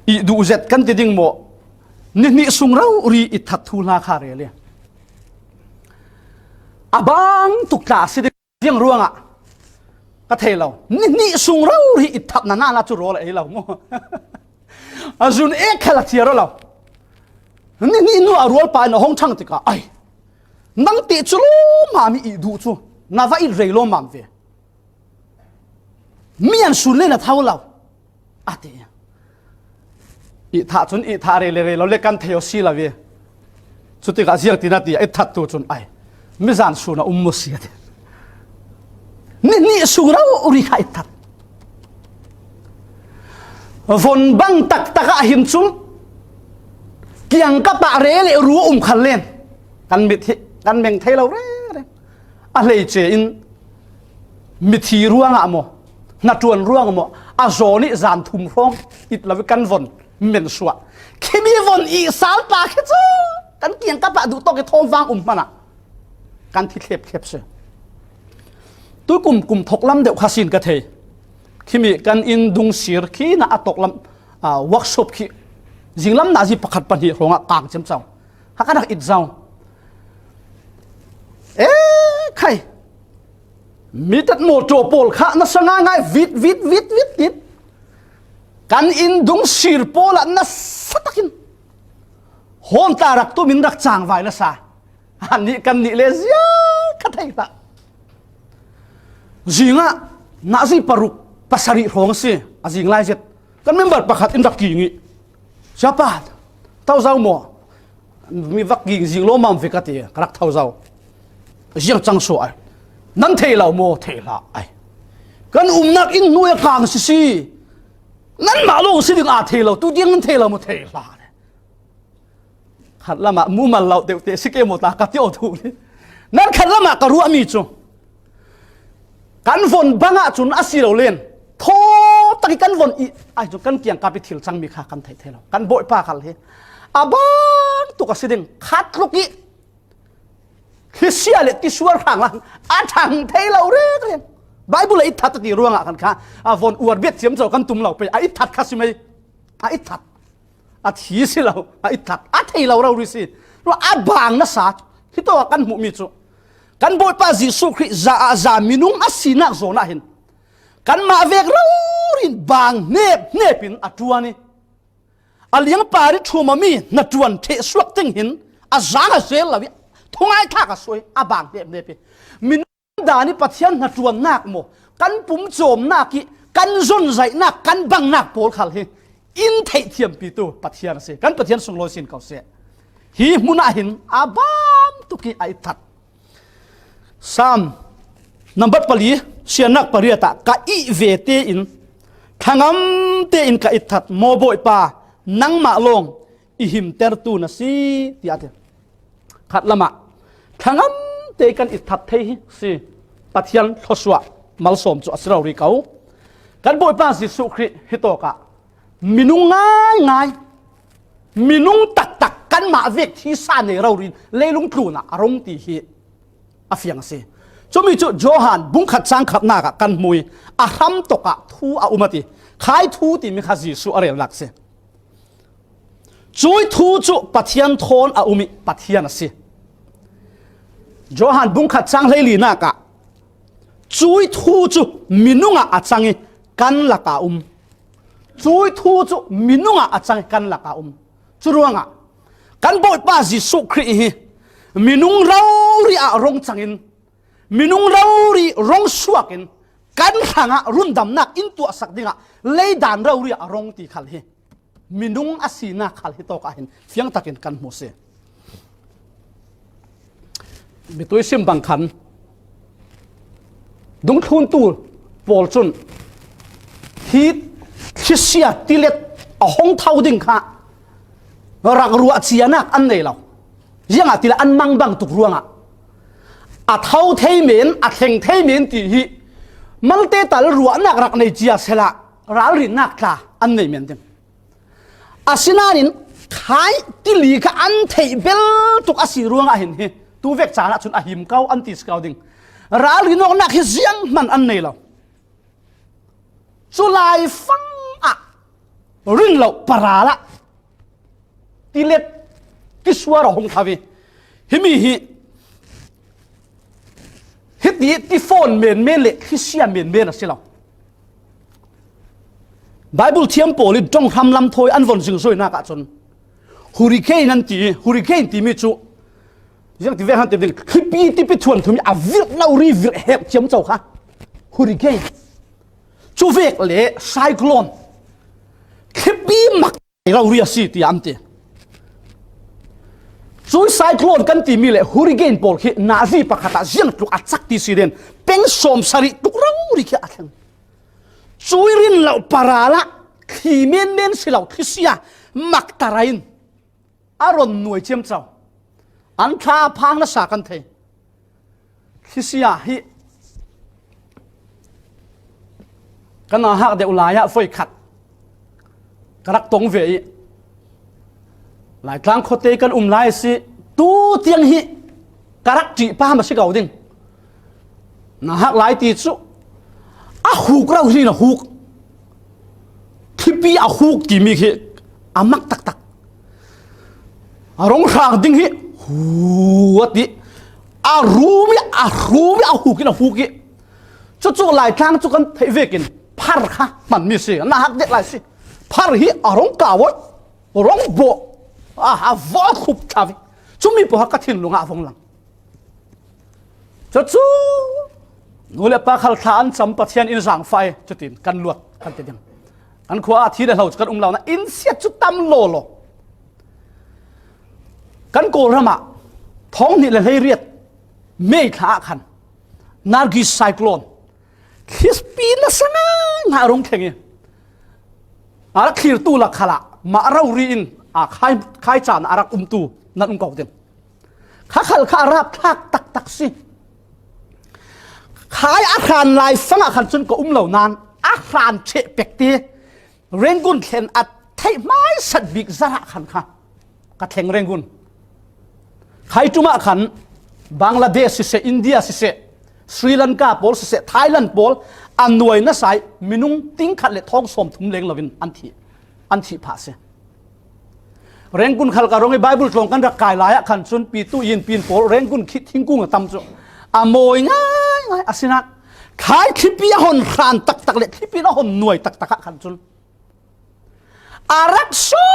อีดูเจ็ดกันติดิงโมนี่สุงเรารีอิทัดทูนาคาเรเลียอาบังตุกตาสิเดียงร่วงอ่ะก็เทเรานี่สุงเรารีอิทัดนาจุโรเลยเราโมอาจุนเอกขลักเทียร์เรานี่นัวรัวไปในห้องช่างติกาไอ้นั่งติดจูมามีอีดูจูน่าว่าอีเรโลมามเวมีอันสุนเล่นเท่าเราอาเตียอีท่าจนอีท่าเรเราเล่นกันเที่ยวซีละเวสุดที่กาเสียงตีนาตีไอ้ทัดตัวจนไอ้ไม่จานสุนมุสีเดนี่สุเราอุริขายทัดฝนบังตักหิมซุ่มเกี่ยงกับปะเรเลรู้ขันเล่นกันมิทีกันเมงเทเราเร่อะไรเจอินมิทีร่วงอะโมนัดจวนร่วงโมอาโซนี่จานทุ่มร้องอิดละวิกันวนเหม็นสวะแค่มีวนอีสาวปากแค่เจ้ากันเกี่ยงกับปะดูโตกทองฟังมันอ่ะกันที่เข็บเสียตัวกลุ่มถกลำเดียวขาสินกระเทยที่มีกันอินดุงสีร์ขี้น่ะตกลำวักศพขี้จิงลำน่าจะประคัดปัญหาของกลางเจ้าฮักกันอิดเจ้าใครมีแต่โมโจโปลข้าน่าสง่ายวิดกันอินดุงสีร์โปละน่าสัตกินโหนตารักตัวมินรักจางไว้ละซาอันนี้กันนี่เลยเสียขัดให้ตาจิงอ่ะน่าจะปรุกภาษาริของสิ azing lai zet kan member pakhat in vakki ngi siapa tau zau mo mi vakki jing lo mam vikati karak thau zau jiang chang so ai nan thei lau mo thei la ai kan nak in nuya kang si nan ma lo si ding a thei lau tu ding thei lau mo thei la khat lama mu mal lau te sike mo ta ka tio thu ni nan khat lama ka ru ami chu kan von banga chun asi lo len tho taki kan von i ai chu kan kiang ka pi thil chang mi kha kan thei thei lau kan boi pa khal he abang tu ka siding khat luki Thlisia le ti suar khang lang a thang thei lau re kan Bible it that ti ruanga kan kha a von uar bet chiam chaw kan tum lau pe a it that kha simai a it that a thi si lau a it that a thei lau rau ri si ro a bang na sa hi to kan mu mi chu kan boi pa Jesu Christ za minung asina zona hin kan ma vek rau rin bang nepin atuani aliang pari thuma mi na tuan the suak ting hin a zanga sel lawi thungai tha ka soi a bang nepi min dani pathian na tuan nak mo kan pum chom na ki kan zon zai na kan bang nak pol khal hi in thei thiam pi tu pathian se kan pathian sung lo sin kau se hi muna hin abam tu ki ai that sam number pali sianak pariata ka I ve te in thangam te in ka ithat mo boi pa nang ma long I him ter tu na si ti ate khat lama thangam te kan ithat thei si pathian thoswa mal som chu asrau ri kau kan boi pa Jesu Christ hitoka minung ngai minung tak kan ma vek thi sa ne rau rin leilung tluna arong ti hi afiang se chumi chu Johan bung khat chang khat na ka kan mui a ram to ka thu a umati khai thu ti mi kha Jesu arel lak se chui thu chu pathian thon a umi pathian ase Johan bung khat chang leili na ka chui thu chu minunga achangi kan laka chui thu chu minunga achangi kan laka churuanga kan boi pa Jesu Christ hi minung rauri a rong changin minung rauri rong suakin kan thanga rundam nak intu asak dinga leidan rauri a rong ti khal hi minung asina khal hi to ka hin fiang takin kan mu se bitui sim bang khan dung thun tu pol chun hi Thlisia tilet a hong thau ding kha rak ruwa chianak an nei lo yanga tila an mang bang tuk ruanga a thau thei men a thleng thei men ti hi malte tal ruwa nak rak nei chia sela ral ri nak tla an nei men ding asinanin khai tili ka an thei bel tuk asi ruanga hin hi tu vek chana chun a him kau an ti skau ding ral ri nok nak hi ziang man an nei lo chu lai fang a rin lo parala tilet kiswar hong thawi himi hi hiti ti phone men le Thlisia men asilo Bible thiam poli dong ham lam thoi an von jing soi na ka chon hurricane an ti hurricane ti mi chu jang ti ve han te ding khipi ti pi thuan thumi a vir lau ri vir hep chiam chau kha hurricane chu vek le cyclone khipi mak lau ri si ti am ti chui cyclone kan ti mi le hurricane pol khi nazi pakhata jiang tuk achak ti siren peng som sari tuk rau ri kha athang chui rin lau parala khi men silau Thlisia mak tarain aron nuai chem chau an tha phang na sa kan thei Thlisia hi kana hak de ulaya foi khat karak tong ve lại tlang khote kan lai si tu tiang hi karak chi pa ma si gau ding na hak lai ti chu a huk rau hi na huk khipi a huk ki mi khi amak tak arong rang ding hi huati a rumi a huk na huk ki chu lai tlang chu kan thei vekin phar kha man mi si na hak de lai si phar hi arong ka wo rong bo a võ khub thavi chumi po hakathin lunga vong lang chu nule pa khal tha an cham pathian in rang fai chutin kan luat kan te ding อันขวาที่เดากันเรานะอินเสียจุดตั้มโลโลกันโกรมะท้องนี่เลยให้เรียกไม่ขาขันนาร์กิสไซโคลนคิสปีนสนะงารงเข่งอารักขีรตูลักขละมาเรารีนใครจานอารักตูนั่นเก่าเต็มข้าขัลข้ารับทักตักสิขายอาคารลายฟังอาคารจนก็เหล่านานอาคารเชเปกตีเร่งกุนเข็นอัดไทยไม้สัตว์บิกซาระขันค่ะกระเทงเร่งกุนใครจุมาขันบังลาเทศสิเซอินเดียสิเซสรีลังกาโพลสิเซไทยแลนด์โพลอันหน่วยนัสไซมินุงติ้งขัดเลท้องสมทุ่มเล็งลวินอันที่ผ่าเสเร่งกุนขัลการงไอไบเบิลตรงกันรักกายหลายขันจนปีตุยินปีนโพลเร่งกุนคิดทิ้งกุ้งตั้มจุอโมยง่ายอาศินักขายคลิปยาหอนขานตักเล็กคลิปยาหอนหน่วยตักขันจนอารักษา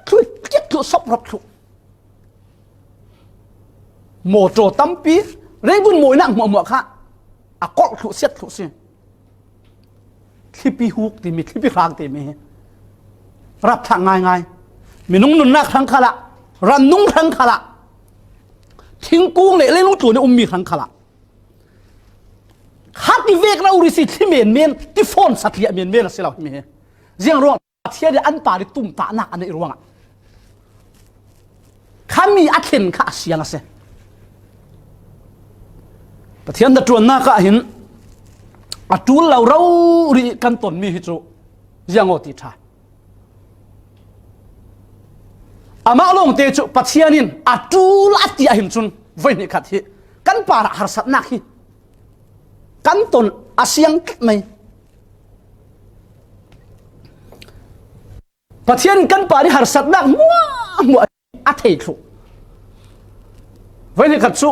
ทุกเจ็ดทุกศพรับทุกโมโจตั้มปีเร่งบุญมวยนั่งหมัวข้าอากอดทุกเสียทุกเสียคลิปฮุกตีมีคลิปคลางตีมีรับทางง่ายมีนุ่งนุ่นนักครั้งขละรันนุ่งครั้งขละทิ้งกุ้งเลยเล่นลูกตัวเนี่ยมีครั้งขละฮัตดิเวกเราอุริสิที่เมียนที่ฟอนสัตย์เมียนละสิเราเมียเรื่องร้องเทียดอันป่าดิตุ่มตาหนักอันนี้ร้องอ่ะข้ามีอัดเห็นข้าเสียงเสียประเทศดัชวนน่าก็เห็นอัตุลเราริกันตนมีฮิจูยังอติชาอามาลงเตจุประเทศนี้อัตุลอัติหิมจุนไว้ในขัดที่กันป่าหาสัตนักที่กันตนอาเซียงไหมประเทศกันป่าที่หาสัตนักมัวอัฐิทุไว้ในขัดสุ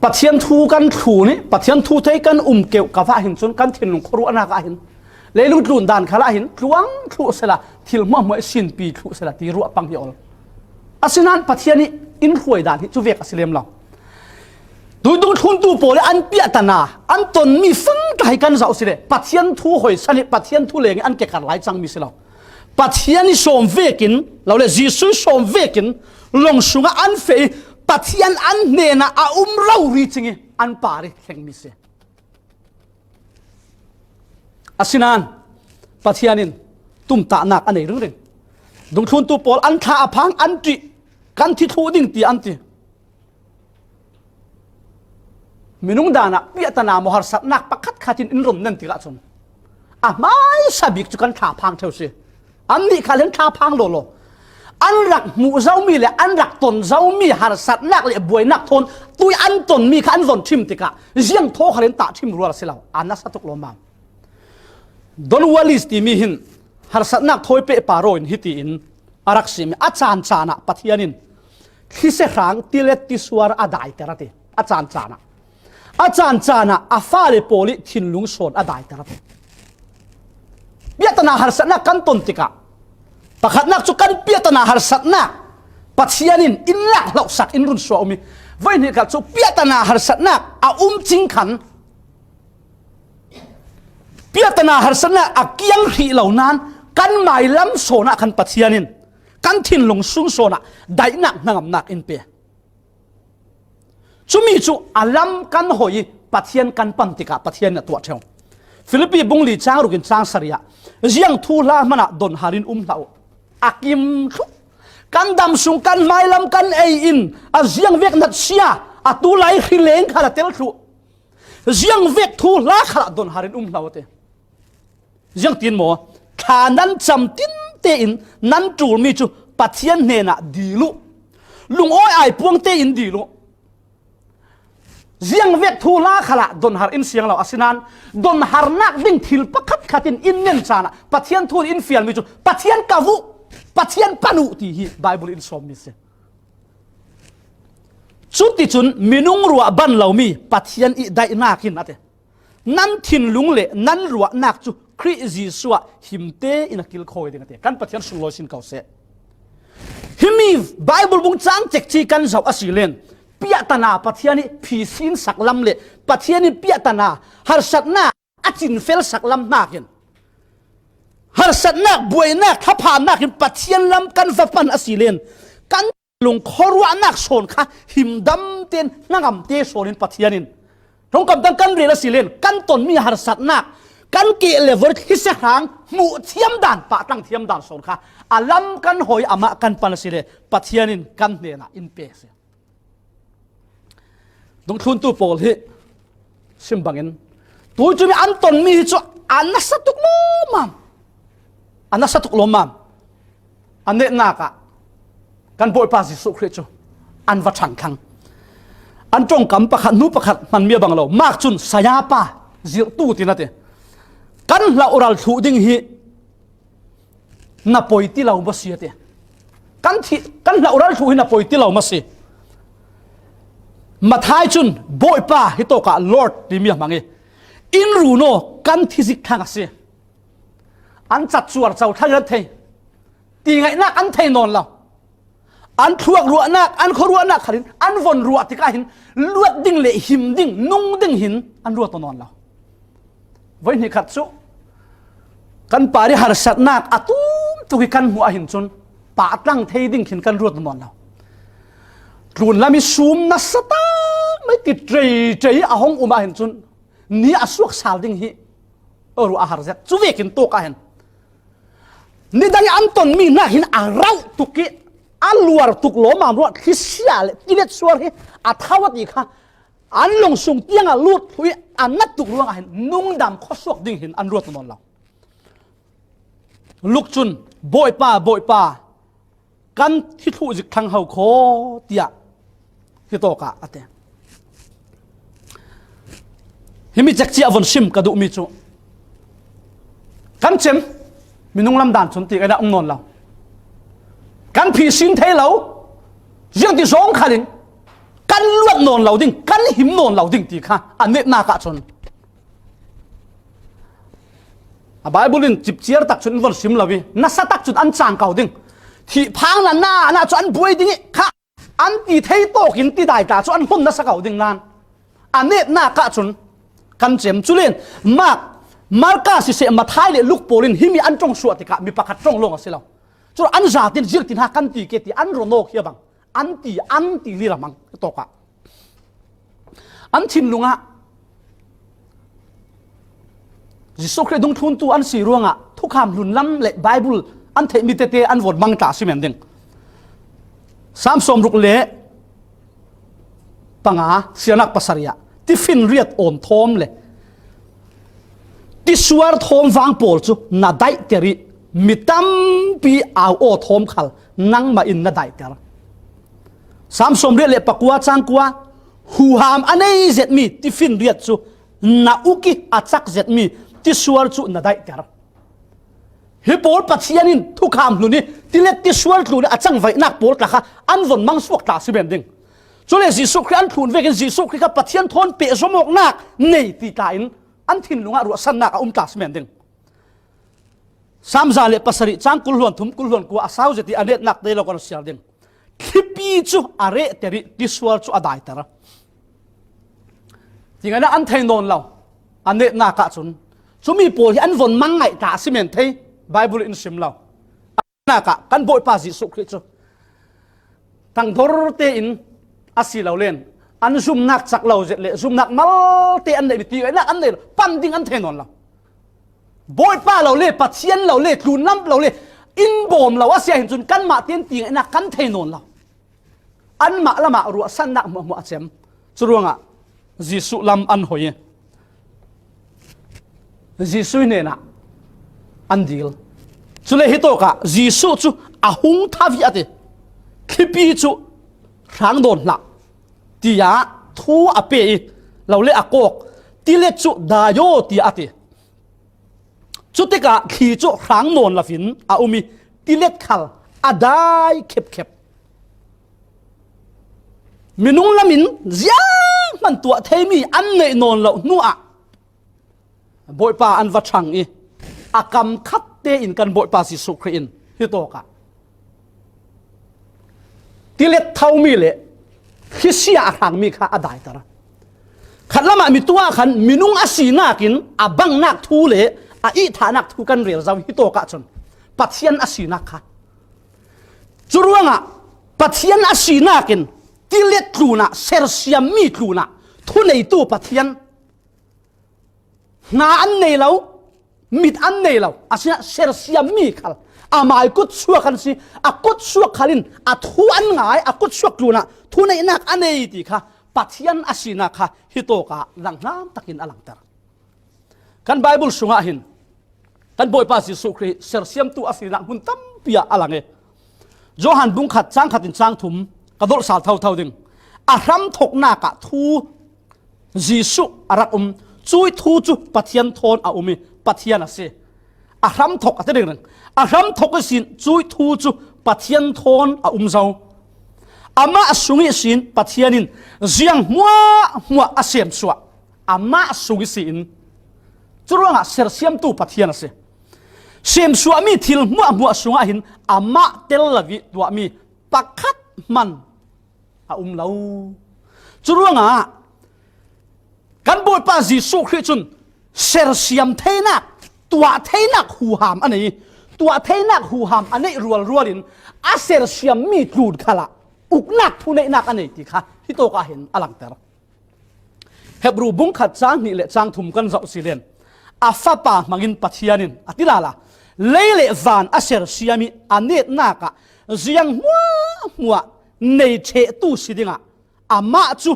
ประเทศทูกันถูนี่ประเทศทูไทยกันเกี่ยวกับหินจนกันถิ่นหลงครัวนาคหินเลยลุดลุนดานขลาหินทวงทุเสละทิลมั่วสินปีทุเสละตีรัวปังยอลอาศินันประเทศนี้อินรวยดานที่จูเวกอาศิเลมเราดูดูทุนตูโปเลยอันเปียตนาอันตนมีฟังใจกันเจ้าสิเลยประเทศทูหอยสนิประเทศทูเลงอันเกี่ยวกับหลายจังมีสิเราประเทศนี้สมเวกินเราเลยจีซุยสมเวกินลงสุงอันเฟยประเทศอันเนน่ะเรารีจิงอันปาริแข่งมิเสอาศินันประเทศนี้ตุ้มตาหนักอันไหนเรื่องดูทุนตูโปลอันท่าพังอันจีกันที่ทูดิ่งตีอันตีมินุงดานะเปียตนามหรสัตนักประคัดขัดินอินรมนั่นติกะชนไม่สบิกจุกันท่าพังเท่าสิอันนี้ขาเล่นท่าพังโลโลอันรักมูเจ้ามีเลยอันรักตนเจ้ามีหรสัตนักเลยบวยนักทนตุยอันตนมีขันตนทิมติกะเจียงโทขาเล่นตาทิมรัวสิเราอันนั้นสัตุกลมามดอนวอลิสตีมีหินหรสัตนักทอยเปปารอยน์ฮิติอินอารักซิมอาจารย์จานะปัทยานินที่เสขังติเลติสวารอดายเตระเตอาจารย์จานะอาจารย์จานะอาฟาเลโปลิทินลุงโซนอดายเตระเตเปียตนาหรสัตนักกันตนติกะประคัดนักจุกันเปียตนาหรสัตนักปัทยานินอินลักหลอกสักอินรุนสวามีไว้เนี่ยกับจุเปียตนาหรสัตนักจิงขันเปียตนาหรสัตนักเกียงหีเหล่านั้นกันหมายล้ำโซนะขันปัทยานินกันทินลงซุงโซนะได้หนักหนักอินเปียจุมีจุอาลัมกันหอยปัทยันกันปันติกะปัทยันเนี่ยตัวเชียวฟิลิปปีบุงลีจางรุกินจางสริยะเจียงทูลามันดอนฮารินเหล่าอากิมชุกันดำซุงกันไม้ล้ำกันเออินเจียงเวกนัดเชียตูไลขิเลงขนาดเตลชุเจียงเวกทูลาขนาดดอนฮารินเหล่าเตเจียงตีนหมอขานั้นจำตินเตอินนั้นจูมีจุปัทยันเนน่ะดีลุลุงอ้อยไอพวงเตอินดีลุเสียงเวททูลาขละดนหาร์อินเสียงเราอาศินันดนหาร์นักดิ่งทิลปักขัดอินอินเนนจานะปัทยันทูลอินเฟียลมีจุปัทยันกาวุปัทยันปานุตีฮีไบเบิลอินสอมมิเซจุดที่จุนมินุงรัวบันเรามีปัทยันอิได้นาคินนะเตนั้นทินลุงเล่นั้นรัวนักจุคริจิสัวหิมเตอินักกิลโคยดิ่งเตกันปัทยันสุโลสินเกาเซหิมีไบเบิลบุงจางเจ็กจีกันเจ้าอาศิเลนเปียตนาปัทยานิผีสินสักลำเละปัทยานิเปียตนาหารสัตนาอจินเฟลสักลำนากิน har sat nak buai nak thapa nak in pathian lam kan vapan asilen kan lung khorwa nak son kha himdam ten nangam te sonin pathianin thong kam tang kan rela silen kan ton mi har sat nak kan ke lever hise hang mu thiam dan pa tang thiam dan son kha alam kan hoi ama kan pan sile pathianin kan ne na in pe se dong thun tu pol hi simbangin tu chu mi an ton mi chu anasatuk lo mam anasatuk lo mam ane naka kan boy pa Jesu Christ chu an va thang khang an tong kam pakhat nu pakhat man mi bang lo mak chun saya pa zir tu tinate kan la oral thu ding hi na poiti lau ma si te kan la oral thu hi na poiti lau ma si mathai chun boy pa hi to ka Lord ti mi mangi in ru no kan thi zik thang ase an chat chuar chau thang the ti ngai nak an thei non lo an thuak ruwa nak an khorwa nak kharin an von ruwa ti ka hin luat ding le him ding nung ding hin an ruwa to non lo voi ni khat chu kan pari har sat nak atum tu ki kan mu a hin chun pa tlang thei ding khin kan ruwa to non lo run lami sum na sata mai ti trei a hong uma hin chun ni asuak sal ding hi oru a har zat chu vekin to ka hen ni dang anton mi na hin a rau tuki aluar tuk lo mam ro khisia le tilet suar hi a thawati kha an long sung tianga lut hui an nat tuk ruang a hen nung dam khosuak ding hin an ruat non law luk chun boy pa kan thi thu zik thang hau kho tia hi to ka ate himi chakchi avon sim ka du mi chu kan chem minung lam dan chun ti ka da non law kan phi sin thei lo riang ti song khalin kan luat non lo ding kan him non lo ding ti kha anet na ka chun a bible in chip chiar tak chun vol sim lawi na sa tak chun an chang kau ding thi phang na chu an buai ding kha an ti thei to kin ti dai ta chu an hun na sa kau ding nan anet na ka chun kan chem chulen marka si se mathai le luk polin himi an tong suat ka mi pakhat tong long asilo chu an zaten zir tin ha kan ti ke ti an ronok hi bang an ti li ramang to ka an thin lunga Jesu Christ dong thun tu an si ruanga thukham lun lam le bible an thei mi te an vot mang ta simen ding sam som ruk le panga sianak pasaria ti fin riat on thom le ti suar thom wang pol chu na dai teri mitam pi aw o thom khal nang ma in na dai ter sam som riat le pakwa chang kwa hu ham anei zet mi ti fin riat chu na uki achak zet mi ti suar chu na dai ter hi pol pathianin thu kham lu ni ti let ti suar lu ni achang vai nak pol ta kha an von mang suak ta si ben ding chole Jesu Christ an thun vekin Jesu Christ ka pathian thon pe somok nak nei ti ta in an thin lunga ru san nak ta si ben ding samza le pasari chang kul huan thum kul huan ku asaw jeti anet nak de lo kon sial ding khipi chu are teri ti suar chu adai tara tingana an thain non law anet na ka chun chumi pol hi an von mangai ta si men thei bible in sim law na ka kan boy pa Jesu Christ chu tang dor te in asi law len an zum nak chak law jet le zum nak mal te an nei ti na an nei pan ding an thain non law boy pa law le pathian law le tlun lam law le in bom law asia hin chun kan ma ten ti na kan thain non law an ma lama ru san nak mo achem churuanga Jesu lam an hoye Jesu ne na an dil chule hito ka Jesu chu ahung thavi ate khipi chu rang don la tia thu ape law le akok ti le chu da yo ti ate chu te ka khi chu rang non la fin a umi ti le khal adai khep minung lamin ziang man tua theimi an nei non lo nu a boy pa an va thang i akam khat te in kan boy pa si su khrin hi to ka tilet thau mi le khisia hang mi kha adai tara khalama mi tua khan minung asina kin abang nak thu le อีฐานักทุกันเรียลเราฮิโตกะจนปัทยันอาศีนักค่ะจุรวงอ่ะปัทยันอาศีนักินที่เล็ดลูน่ะเซอร์เซียมมีลูน่ะทุนในตู้ปัทยันนาอันในเรามิดอันในเราอาศีนะเซอร์เซียมมีขัลอามากุดชัวกันสิอากุดชัวขัลินอาทุอันง่ายอากุดชัวลูน่ะทุนในนักอันในตีค่ะปัทยันอาศีนักค่ะฮิโตกะหลังน้ำตะกินอลังเตอร์กันไบเบิลสุงาหินกันบอยภาษิสุครีเซอร์เซียมตู้อาศีนักมุนตั้มเปียอลังเอโจฮันบุงขัดจ้างขัดอินจ้างถุมกระโดดสาลเท่าดึงอารมถกหน้ากะทูจิสุอารักจุยทูจุปัทยันทอนอามีปัทยันอาเซอารมถกอะไรดึงอารมถกสินจุยทูจุปัทยันทอนอาเจ้าอามาสุงิสินปัทยันินเจียงมัวอาเซียมสัวอามาสุงิสินจุดว่าเสียเสียมตู้ปัทยันอาเซเสียมสัวมีทิลมัวสุงาหินอามาเตลลวิตัวมีปักขัดมันอาเราจุดว่ากันบอยปาจิสุคริจุนเซอร์เซียมเทนักตัวเทนักหูหามอันนี้ตัวเทนักหูหามอันนี้รัวลินอาเซอร์เซียมมีดูดขละอุกนักทุนนักอันนี้ที่ค่ะที่โตก็เห็นอลังเตอร์เฮบรูบุงขัดจางนี่แหละจางถุมกันเจ้าสิเลนอาฟาปามังอินปัทยานินอติลาละเลเลวานอาเซอร์เซียมีอันนี้นักเจียงมัวในเชตุสิดิงอามาจู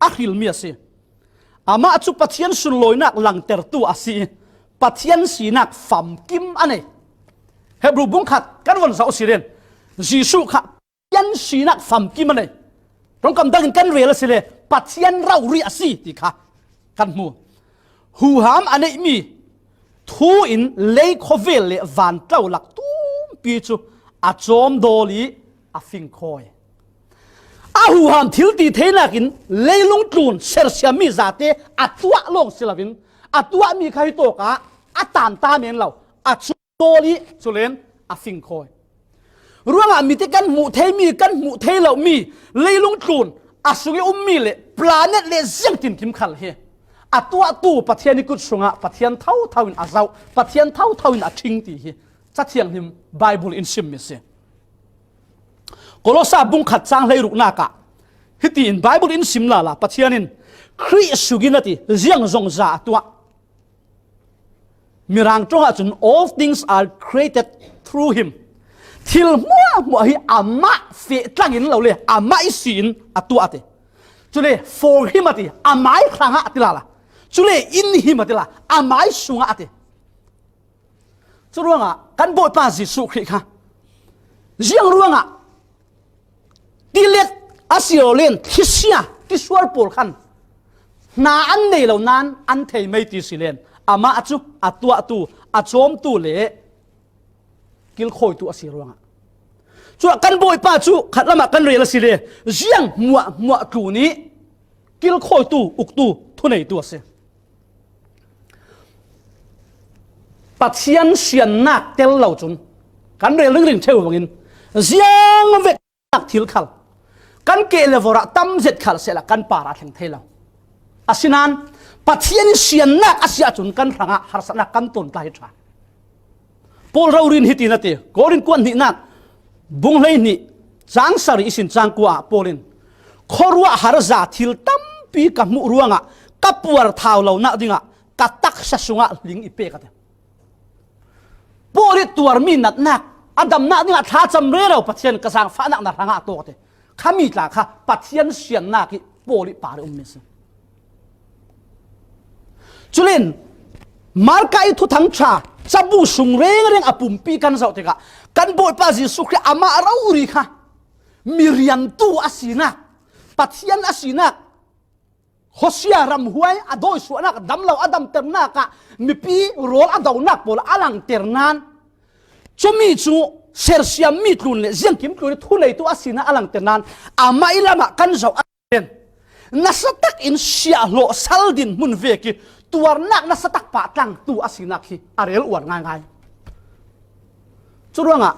อาคิลมีสิอามาจุปัทยันสุนลอยนักหลังเตอร์ตัวอาศีปัทยันสีนักฟัมกิมอันนี้เฮบรูบุงขัดกันวันเสาร์สิเรนจีสุขะยันสีนักฟัมกิมอันนี้ตรงคำดังกันเรียลสิเลปัทยันเราเรียสีติค่ะกันมัวหูหามอันนี้มีทูอินเลโคเวลเลวันเต้าหลักตุ้มปีจูอาจอมโดลีอาฟิงคอยอาหูหามทิลตีเทนักินเลยลงตูนเซอร์เซียมีซาเตอัตัวลงสิลาวินอัตัวมีใครโตกะอัตานตาเมนเราอัจโตลีสุเลนอาฟิงคอยรู้ว่ามีแต่กันหมู่เทมีกันหมู่เทเรามีเลยลงตูนอาสุกิมีเลยปลาเน็ตเลยเสียงตินทิมขัลเฮอัตัวตู้ปัทยานิกุศงะปัทยันเท่าอินอาเจ้าปัทยันเท่าอินอาชิงตีเฮจัดเทียงหิมไบเบิลอินซิมมิเซโกโลซาบุงขัดจางเลยรุกนากะฮิตีอินไบเบิลอินซิมลาละปัทยานินคริสุกินติเจียงจงซาตัวมีรังตรงอาจุน all things are created through him ทิลมัวฮิอามาเฟตั้งอินเราเลยอามาอิสินอัตัวติจุเล for him ติอามาอิครั้งอัติลาละจุเล in him ติละอามาอิสุงอัติจุรู้งะกันบอยปาจิสุคริค่ะเจียงรู้งะที่เล็ดอาศิโรเลนที่เสียที่สวรปูลขันนาอันในเหล่านั้นอันเทไม่ตีสิเลนอามาอัจุอัตัวตูอัจอมตูเละกิลคอยตัวอาศิโรงะจวกันบอยป้าจูขัดละมากันเรียลสิเลเจียงมัวตูนี้กิลคอยตูอุกตูทุนในตัวเสปัจจัยเสียนนักเตลเหล่าจุนกันเรียลเรื่องเชื่อวังอินเจียงเวกนักทิลขัลกันเกลวระตั้มเจ็ดขัลเสละกันปาราแห่งเทลอาศินันปัจจัยเสียนนักอาศัยจุนกันรังหารสนักกันตุนตายจ้าพอเราเรียนฮิตินาเตก็เรียนกวนหินักบุงเลยนี่จางสาริสินจางกัวพอเรียนขรัวหารจาทิลตั้มปีกับมุรวงะกับปวดเท้าเราหน้าดิ่งะกัดตักสะสุงะลิงอีเปกันพอเรียนตัวมีนักอันดำหน้าดิ่งะท้าจำเรื่องเราปัจจัยกระสังฟ้านักรังตัวเตขามีหลักค่ะปัจจัยเสียนนักพอเรียนปาริมิสจุลินมาร์กายทุทั้งชาจับบุสุงเร่งอปุ่มปีกันเจ้าเถกะกันบอยปาจิสุครีอามาเราอุริค่ะมีเรียนตัวอาศินักปัจจัยอาศินักฮอสยารำหวยอดอยสวนักดำเราอดัมเตอร์นักมีปีโรลอดาวนักโปลอลังเตอร์นันจะมีจูเสียเสียมีทุนเลยเสียงกิมทุนทุนเลยตัวอาศินักอลังเตอร์นันอามาอิลามากันเจ้าอันเดนนัสตักอินเสียโลซัลดินมุนเวกิตัวนักนัสตักปะตังตัวอาศินักฮีอาเรลอวดง่ายจุดว่างะ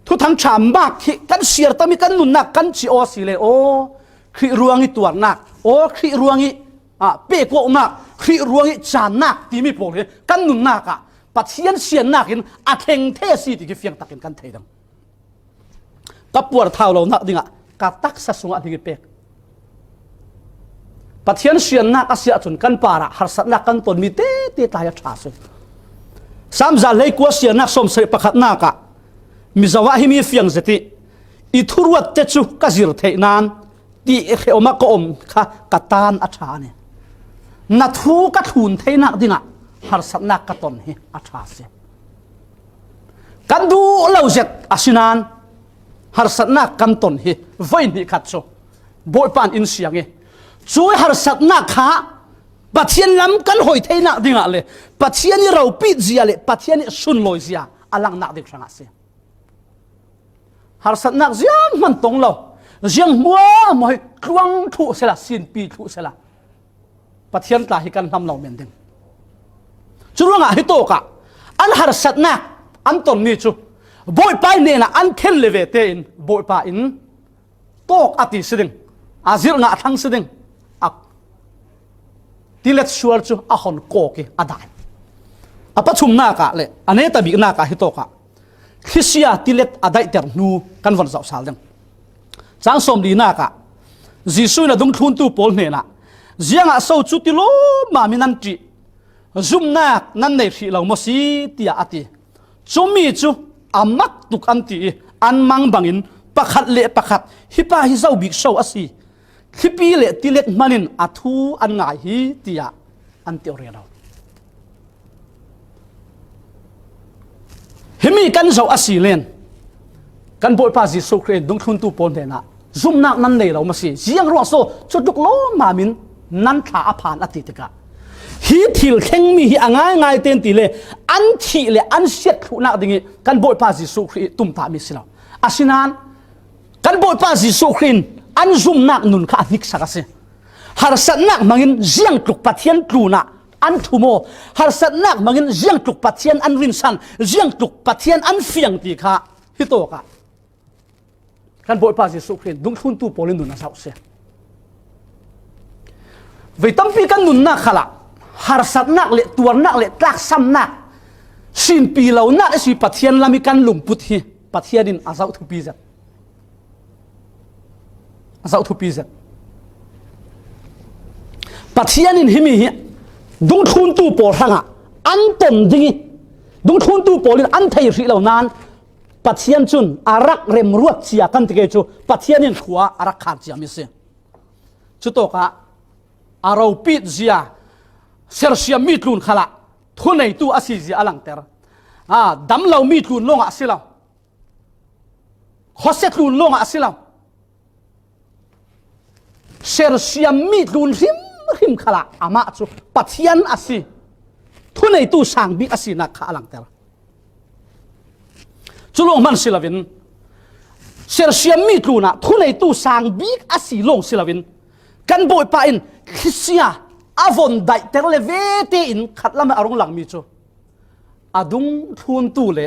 ทุกทั้งชามมากฮีกันเสียร์ตามีกันนุนนักกันจีโอสิเลโอครีรวงอีตัวนักโอครีรวงอีเปกวนักค khi ruộng chán nạc tí mi bổ thế căn nụn nạc à Pathian xiên nạc in thèn thế si thì cái phiền tắc in căn thấy đằng các buổi thảo lâu nạc đinh ạ các tắc sát sung ạ thì cái bẹc Pathian xiên nạc asia chun căn para har sát nạc căn tuần mi tê tai trả rồi sam za lấy qua xiên nạc som sợi pakhat nạc à mi zawa hi mi phiền zeti ithurwat te chu ka zir thei nan ti oma ko om kha katan atha ne na thu ka thun thei nak dinga har satna ka ton hi atha se kan du lo zet asinan har satna kan ton hi voi ni khat cho boy pan in siang e chui har satna kha Pathian lam kan hoi thei nak dinga le Pathian ni rau pi zia le Pathian ni sun loi zia alang nak dik sanga se har satnak ziang man tong lo ziang mua moi kluang thu se la sin pi thu se la Pathian ta hi kan ham lo men ding churunga hi to ka an har satnak an ton ni chu boy pai ne na an khen leve te in boy pa in tok ati siding azir nga thang siding ak tilet shuar chu a hon ko ki adai apa chum na ka le ane ta bi na ka hi to ka Thlisia tilet Daitertu kan van zau sal dang chang som di na ka Jisu na dung thun tu pol ne na zianga so chu ti lo ma mi nan ti zum na nan nei thi lo mo si tia ati chumi chu amak tuk an ti an mang bangin pakhat le pakhat hipa hi zau bik so asi khipi le tilet manin athu an ngai hi tia an te ore daw himi kan zo asilen kan boy pa Jisu Christ dung thun tu pon de na zum nak nan nei lo ma si jiang ro so chutuk lo ma min nan tha aphan ati tika hi thil kheng mi hi angai ngai ten ti le an thi le an set thu nak dingi kan boy pa Jisu Christ tum ta mi sila asinan kan boy pa Jisu Christ an zum nak nun kha nik sakase har sat nak mangin jiang tuk Pathian tluna an thumo har sat nak mangin jiang tuk Pathian an rin san jiang tuk Pathian an fiang ti kha hi to ka kan boy pa Jisu Christ dung thun tu polin nun na sau se vậy tâm phi kan nun na khala har sat nak le tuar nak le tlak sam nak sin pi lo na si Pathian lami kan lum put hi Pathian in azau thu pi zat azau thu pi zat Pathian in himi hi dung thun tu pol hanga an ton dingi dung thun tu polin an thei ri lo nan Pathian chun arak rem ruat chia kan te chu Pathian in khua arak khat chia mi se chu to ka arau pit zia sersia mitlun khala thunei tu asi zia alang ter dam lo mitlun longa silaw khosetlun longa silaw sersia mitlun rim khala ama chu Pathian asi thunei tu sang bi asi na kha alang ter chulong man silawin sersia mitluna thunei tu sang bi asi long silawin kan boy pa in Thlisia avon Daitertu le vete in khatlam arong lang mi chu adung thun tu le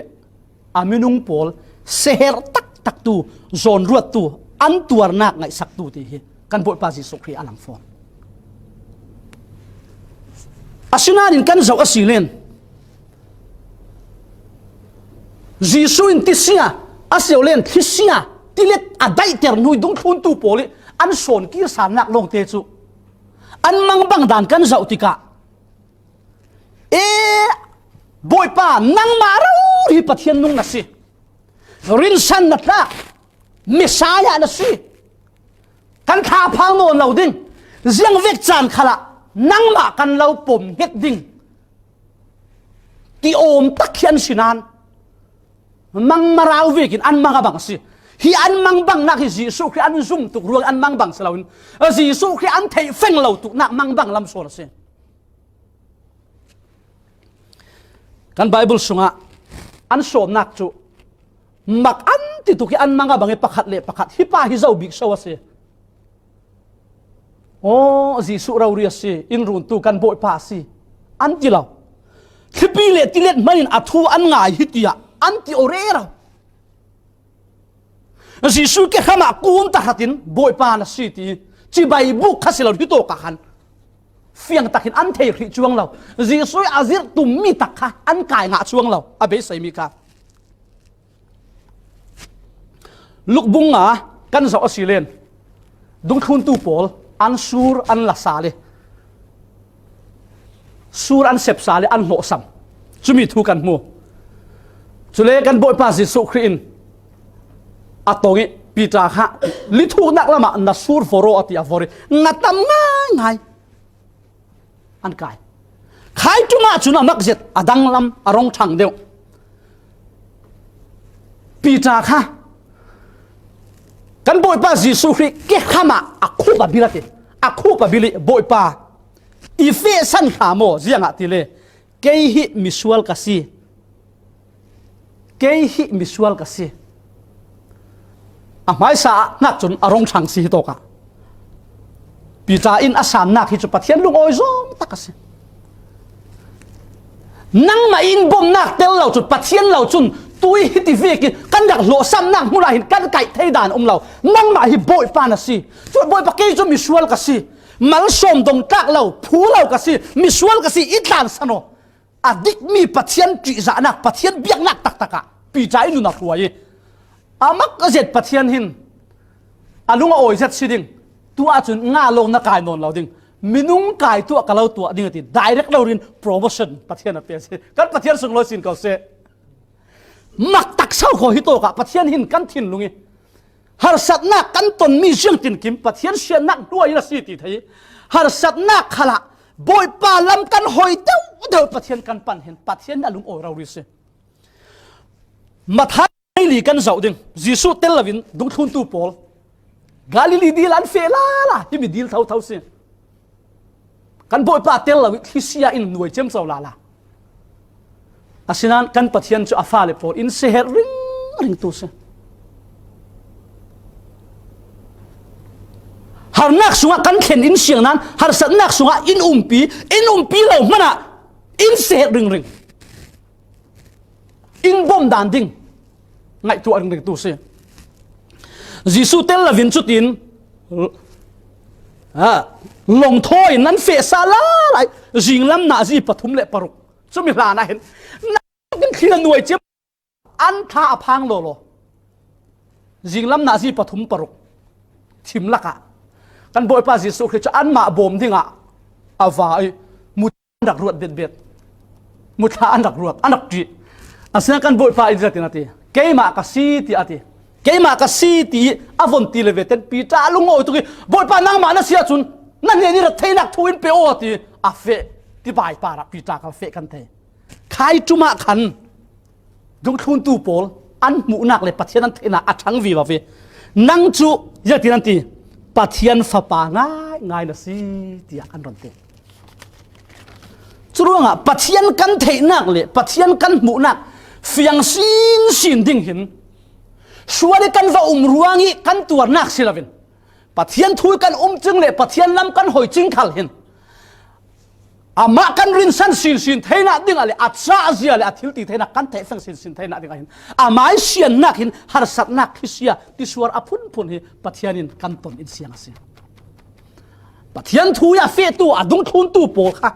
aminung pol seher tak tak tu zon ruat tu an tuar nak ngai sak tu ti hi kan boy pa Jisu Christ alang phone asinanin kan zau asilen Jisu in Thlisia asiolen Thlisia tilet Daitertu dung thun tu poli an son ki san nak long te chu an mang bang dan kan zau tika boy pa nang maro hi Pathian nung na si rin san na ta Messiah na si kan tha phang no lo ding ziang vek chan khala nang ma kan lo pom het ding ti om tak hian sinan mang marau vekin an manga bang si hi an mang bang nak hi Jisu Christ an zum tuk ruang an mang bang salawin Jisu Christ an thei feng lo tuk nak mang bang lam so se kan Bible sunga an som nak chu mak an ti tu ki an manga bange pakhat le pakhat hi pa hi zau bik so ase Jisu rauri ase in run tu kan boy pa si an ti law khipi le tilet manin athu an ngai hi tia an ti orera Jisu ke khama kun ta hatin boy pa na si ti chi bai bu khasilo hi to ka han เฟียงตักหินอันเทคริช่วงเราจีสวยอาซิรตุมมีตักค่ะอันกายงะช่วงเราอาเบสใส่มีค่ะลูกบุงอ่ะกันสาวอสิเลนดุงทุนตูโปลอันซูรอันลักษาเลยซูรอันเสพสาเลยอันโหสัมจุมีทุกันมูจุเลกันบ่อยปาสิสุครีนอัตโตงิปีตาค่ะลิทุนักละมานัสูรฟอโรอติอาฟอรีงัดตำง่ายอันกายขายจุมาจุนามักเจ็ดอดังลำอารมณ์ทางเดียวปีตาค่ะกันบ่อยป้าจิสุครีเก็บข้ามาอักคู่ปะบิลติอักคู่ปะบิลิบ่อยป้าอีเฟสันขาโมเสียงอ่ะทีเลยเกยฮิมิสวลกัสซีเกยฮิมิสวลกัสซีอ่ะไม่สานักจนอารมณ์ทางสีโตกะปีตาอินอาสามนักที่จะปะเทียนลุงโอยซงตักสินั่งมาอินบ่มนักเตลเราจุดปะเทียนเราจุนตุยฮิติเวกิกันดักโลซ้ำนักมุลาหินกันไก่เทดานเรานั่งมาฮิบ่อยปานะสิจุดบ่อยปะเกยจุมิสวลกัสซีมัลสมดงตักเราผู้เรากัสซีมิสวลกัสซีอิตานสนออดิกมีปะเทียนจีจานักปะเทียนเบียกนักตักตะกะปีใจลุนักรวยอามักกระเจ็ดปะเทียนหินอาลุงโอยเจ็ดสิดิ่งตัวจุนง่าลงนักกายนนเราดิ่งมินุงกายตัวกับเราตัวดิ่งติด direct เราเรียน promotion ปะเทียนนั่นเป็นสิกันปะเทียนส่งเราสินเขาเสมักตักเศร้าขอฮิโตกะปะเทียนหินกันทินลุงอีฮาร์สัตนักกันตนมีเสียงตินกิมปะเทียนเสียนักด้วยละสิติไทยฮาร์สัตนักขละบอยปาลำกันหอยเด้อปะเทียนกันปันเห็นปะเทียนอาลุงโอยเราดิสิมาท้ายลีกันเสาดึงยิสุเตลวินดุงทุนตูโปลกาลิลีดีลันเฟลาล่ะที่มีดีลเท่าเสียกันบอยปาเตลวิทิเซียอินหน่วยเจมเสาลาล่ะอาศินันกันปะเทียนจะอาฟาเลโปลอินเซฮริงตัวเสียฮาร์นักสุงกันเข็นอินเสียงนั้นฮาร์สัตนักสุงอินปีเรามันอ่ะอินเซฮริงอินบอมดานดิ้งไงตัวอันหนึ่งตัวเสียยิสุเตลลาวินจุดอินลงถ้อยนั้นเฟซาลาไรจิงลำนาจีปฐุมเละปรุกจะมีลานะเห็นนั่นกันคือหน่วยเจ็บอันท่าพังโลจิงลำนาจีปฐุมปรุกทิมลักะกันบ่อยป้ายิสุคือจะอันมาบ่มทิ้งอ่ะอาวามุดดักรวดเบ็ดมุดท่าอันดักรวดอันดักจีอาศัยกันบ่อยป้าอิจฉาตินาทีเกยมากสีตีอาทิเกยมากสีตีอวันตีเลเวเตนปีจ้าลุงโอ้ยตุกี้บ่อยปานังมานะเสียจุนนั่นเนี่ยนี่เราเทนักทวินเปโอตีอาเฟที่บ่ายปาระปีจ้ากับเฟกันเทใครจุมาขันดุงทุนตูโปลอันหมู่นักเลยปัทเทียนนั่นเทน่ะอัดชังวีบาเฟนังจูยาตินันตีปัทเทียนฟ้าป่าง่ายนะสิตีอันรอนเตจุรงอ่ะปัทเทียนกันเทนักเลยปัทเทียนกันหมู่นักเฟียงสินดิ่งหินชัวร์กันว่ารัวงี้กันตัวนักสิลาวินปะเทียนทุยกันจึงเลยปะเทียนลำกันหอยจิงขัลหินอามากันรินสันสินเทน่าดิ่งอะไรอัศจรรย์เลยอัฐิลติเทน่ากันเทฟังสินเทน่าดิ่งหินอามาเสียนนักหินฮาร์สัตนักฮิเสียที่ชัวร์อพุนหิปะเทียนินกันตนอินเสียงสิปะเทียนทุยเฟตัวดุงทุนตูโปค่ะ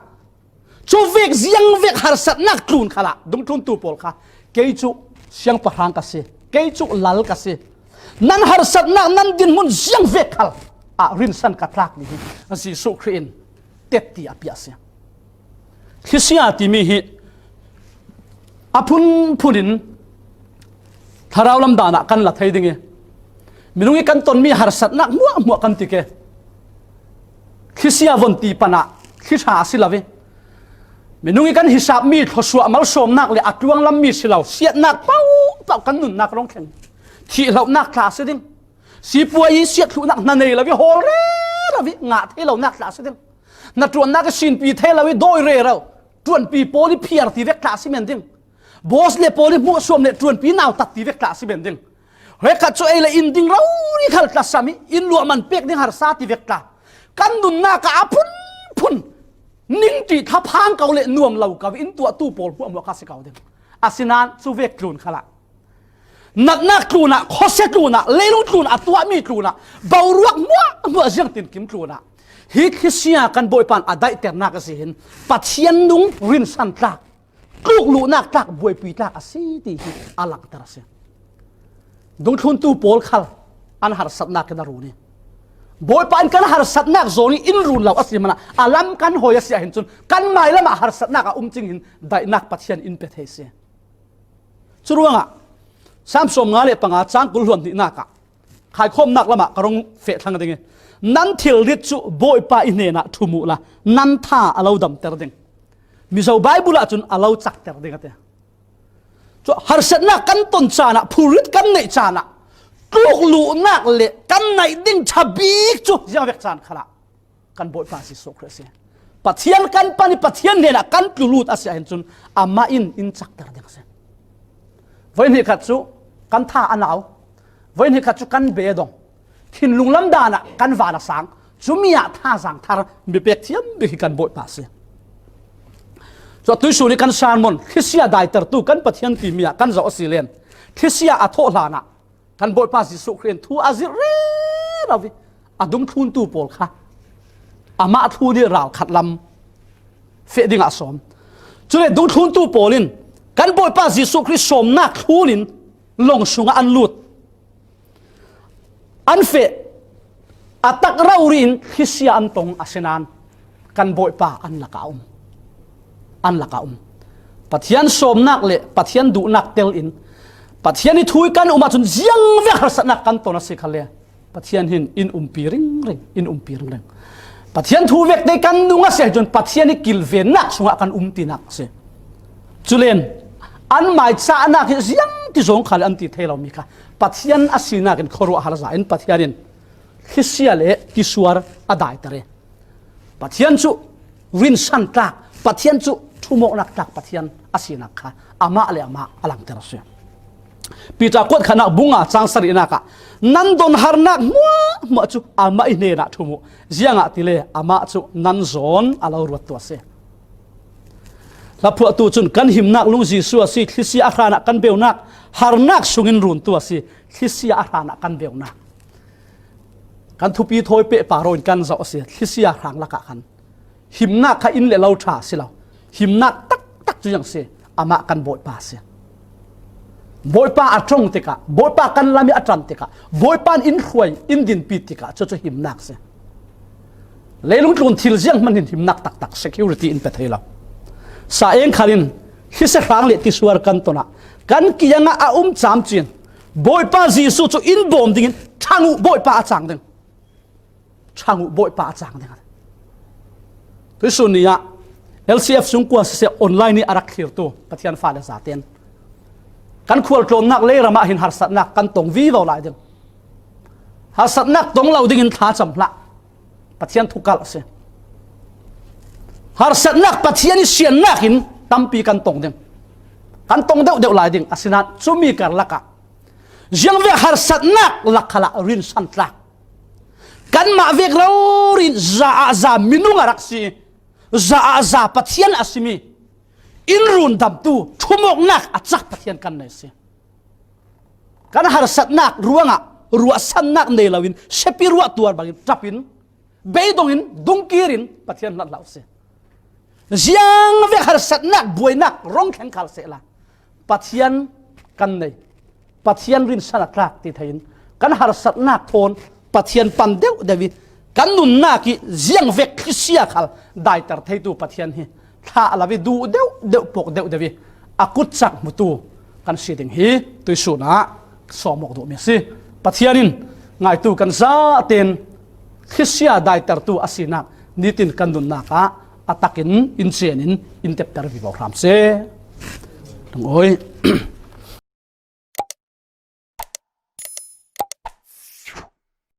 จูเวกเสียงเวกฮาร์สัตนักทุนขละดุงทุนตูโปค่ะเกยจูเสียงปะรังกัสเซเกยจูลัลกัสเซนั่นฮาร์สัตนักนั่นดินมุนเสียงเวกขัลรินสันกัตรักนี่สิสุครีนเต็ดตีอาเปียเสียคริสเตียนที่มีฮิอพุนินทาราวลำดานะกันละไทยดิ่งมีลุงกันตนมีฮาร์สัตนักมัวกันติเกคริสเตียนวันตีปนะคริสหาสิลาเวมีนุ่งกันฮิสับมีทศวรรษมัลสมนักเลยอัดวงลำมีสิเราเสียนักเป้ากันนุนนักร้องแข่งที่เรานักคลาสดิ้งสีปัวยีเสียทุนักนั่นเองเราวิโหเร่เราวิงาเทเรานักคลาสดิ้งนักตรวจนักสินปีเทเราวิโดยเร่เราตรวจปีโพลิเพียร์ที่เวกคลาสเมนดิ้งบอสเลโพลิมัวสวมเนี่ยตรวจปีนาวตัดที่เวกคลาสเมนดิ้งเฮกัดช่วยเลยอินดิ้งเรานี่ขัลคลาสมีอินลัวมันเปียกดิ้งหาร์ซาที่เวกคลากันนุนนักอาพุนนิ่งจีทับพังเกาเล่นวมเรากับอินตัวตู้โปลพวกมัวคาสิเกาเด้งอาศินันสุเวกครูนขละนักครูนะข้อเสียครูนะเลี้ยงครูนะตัวมีครูนะเบารัวมัวเสียงตินกิมครูนะ hi khisia kan boi pan adai ter nak si hin pathian nung rin san tlak kluk lu nak tlak boi pi tlak asi ti hi alak tar se dung thun tu pol khal an har sat nak na ru ni boi pan kan har sat nak zoni in run law asi mana alam kan hoya sia hin chun kan mai lama har sat nak a ching hin dai nak pathian in pe the se churuanga samsom nga le panga chang kul huan ni naka khai khom nak lama karong fe thang ding nan thil rit chu boi pa ine na thumu la nan tha alo dam ter ding mi zo bible a chun alo chak ter ding ate chu har sat nak kan ton chana phurit kan nei chana kluk lu nak le kan nai ding chabik chu yang vek chan khala kan boi pa si sok se pathian kan pani pathian ne na kan tlulut asia hin chun ama in chak ter ding se voi ni khat chu kan tha anaw voi ni khat chu kan be dong thin lunglam dana kan wana sang chumia tha sang thar mi pek thiam bi kan boi pa se so tu su ni kan salmon Thlisia Daitertu kan pathian ti mia kan zo silen Thlisia atho hlana kan boi pa si su khren thu azir re rawi adum thun tu pol kha ama thu ni ral khat lam fe dinga som chule dung thun tu polin kan boi pa Jesu Christ som nak thunin long sunga an lut an fe atak raurin Thlisia an tong asenan kan boi pa an lakaum pathian som nak le pathian du nak tel in pathian ni thui kan uma chun jiang ve har sat nak kan tona se khale pathian hin in piring reng pathian thu vek te kan dunga se jon pathian ni kil ve nak sunga kan tinak se chulen an mai cha nak jiang ti zong khal an ti thelo mi kha pathian asina kan khoru har za in pathianin Thlisia le ti suar adai tare pathian chu rin san tak pathian chu thumok nak tak pathian asina kha ama le ama alang ter se pita kot khana bunga chang sari na ka nan don har nak mo chu ama ine na thumu jianga tile ama chu nan zon alo ruat to se la phu tu chun kan him nak lung Jesu asi Thlisia akhana kan beu nak har nak sungin run tu asi Thlisia akhana kan beu nak kan thupi thoi pe paron kan zo asi Thlisia rang la ka khan him nak kha in le lo tha silaw him nak tak chu yang se ama kan boi pa se boi pa atong tika boi pa kan lami atran tika boi pan in khoi in din pi tika chu him nak se leilung tlun thil jiang man him nak tak security in pe thaila sa eng khalin hise rang le ti suar kan tona kan kiyanga a cham chin boi pa Jesu chu in bom ding thangu boi pa achang ding tu sunia LCF sungkwa se online ni arak khir tu pathian fa le zaten kan khual tlom nak le rama hin har sat nak kan tong vi lo lai ding har sat nak tong lo ding in tha cham hla pathian thukal se har sat nak pathian ni sian nak in tampi kan tong ding kan tong deuh lai ding asina chumi kar laka jiang ve har sat nak lakhala rin san tlak kan ma vek ro rin za minung arak si za pathian asimi in run dam tu thumok nak achak pathian kan nei se kan har sat nak ruanga ruwa san nak nei lawin sepi ruwa tuar bangin tapin beidongin dungkirin pathian lat law se jiang ve har sat nak buai nak rong kheng khal se la pathian kan nei pathian rin sana tlak ti thain kan har sat nak thon pathian pan deuh dewi kan nun na ki jiang vek Thlisia khal Daiter theitu pathian hi tha alawi du deuh pok deuh dewi akut chak mutu kan siding hi tuisuna somok do me si pathianin ngaitu kan zaten Thlisia Daitertu asina nitin kan nun na ka atakin in chenin in tep tar vi bo hramseh oi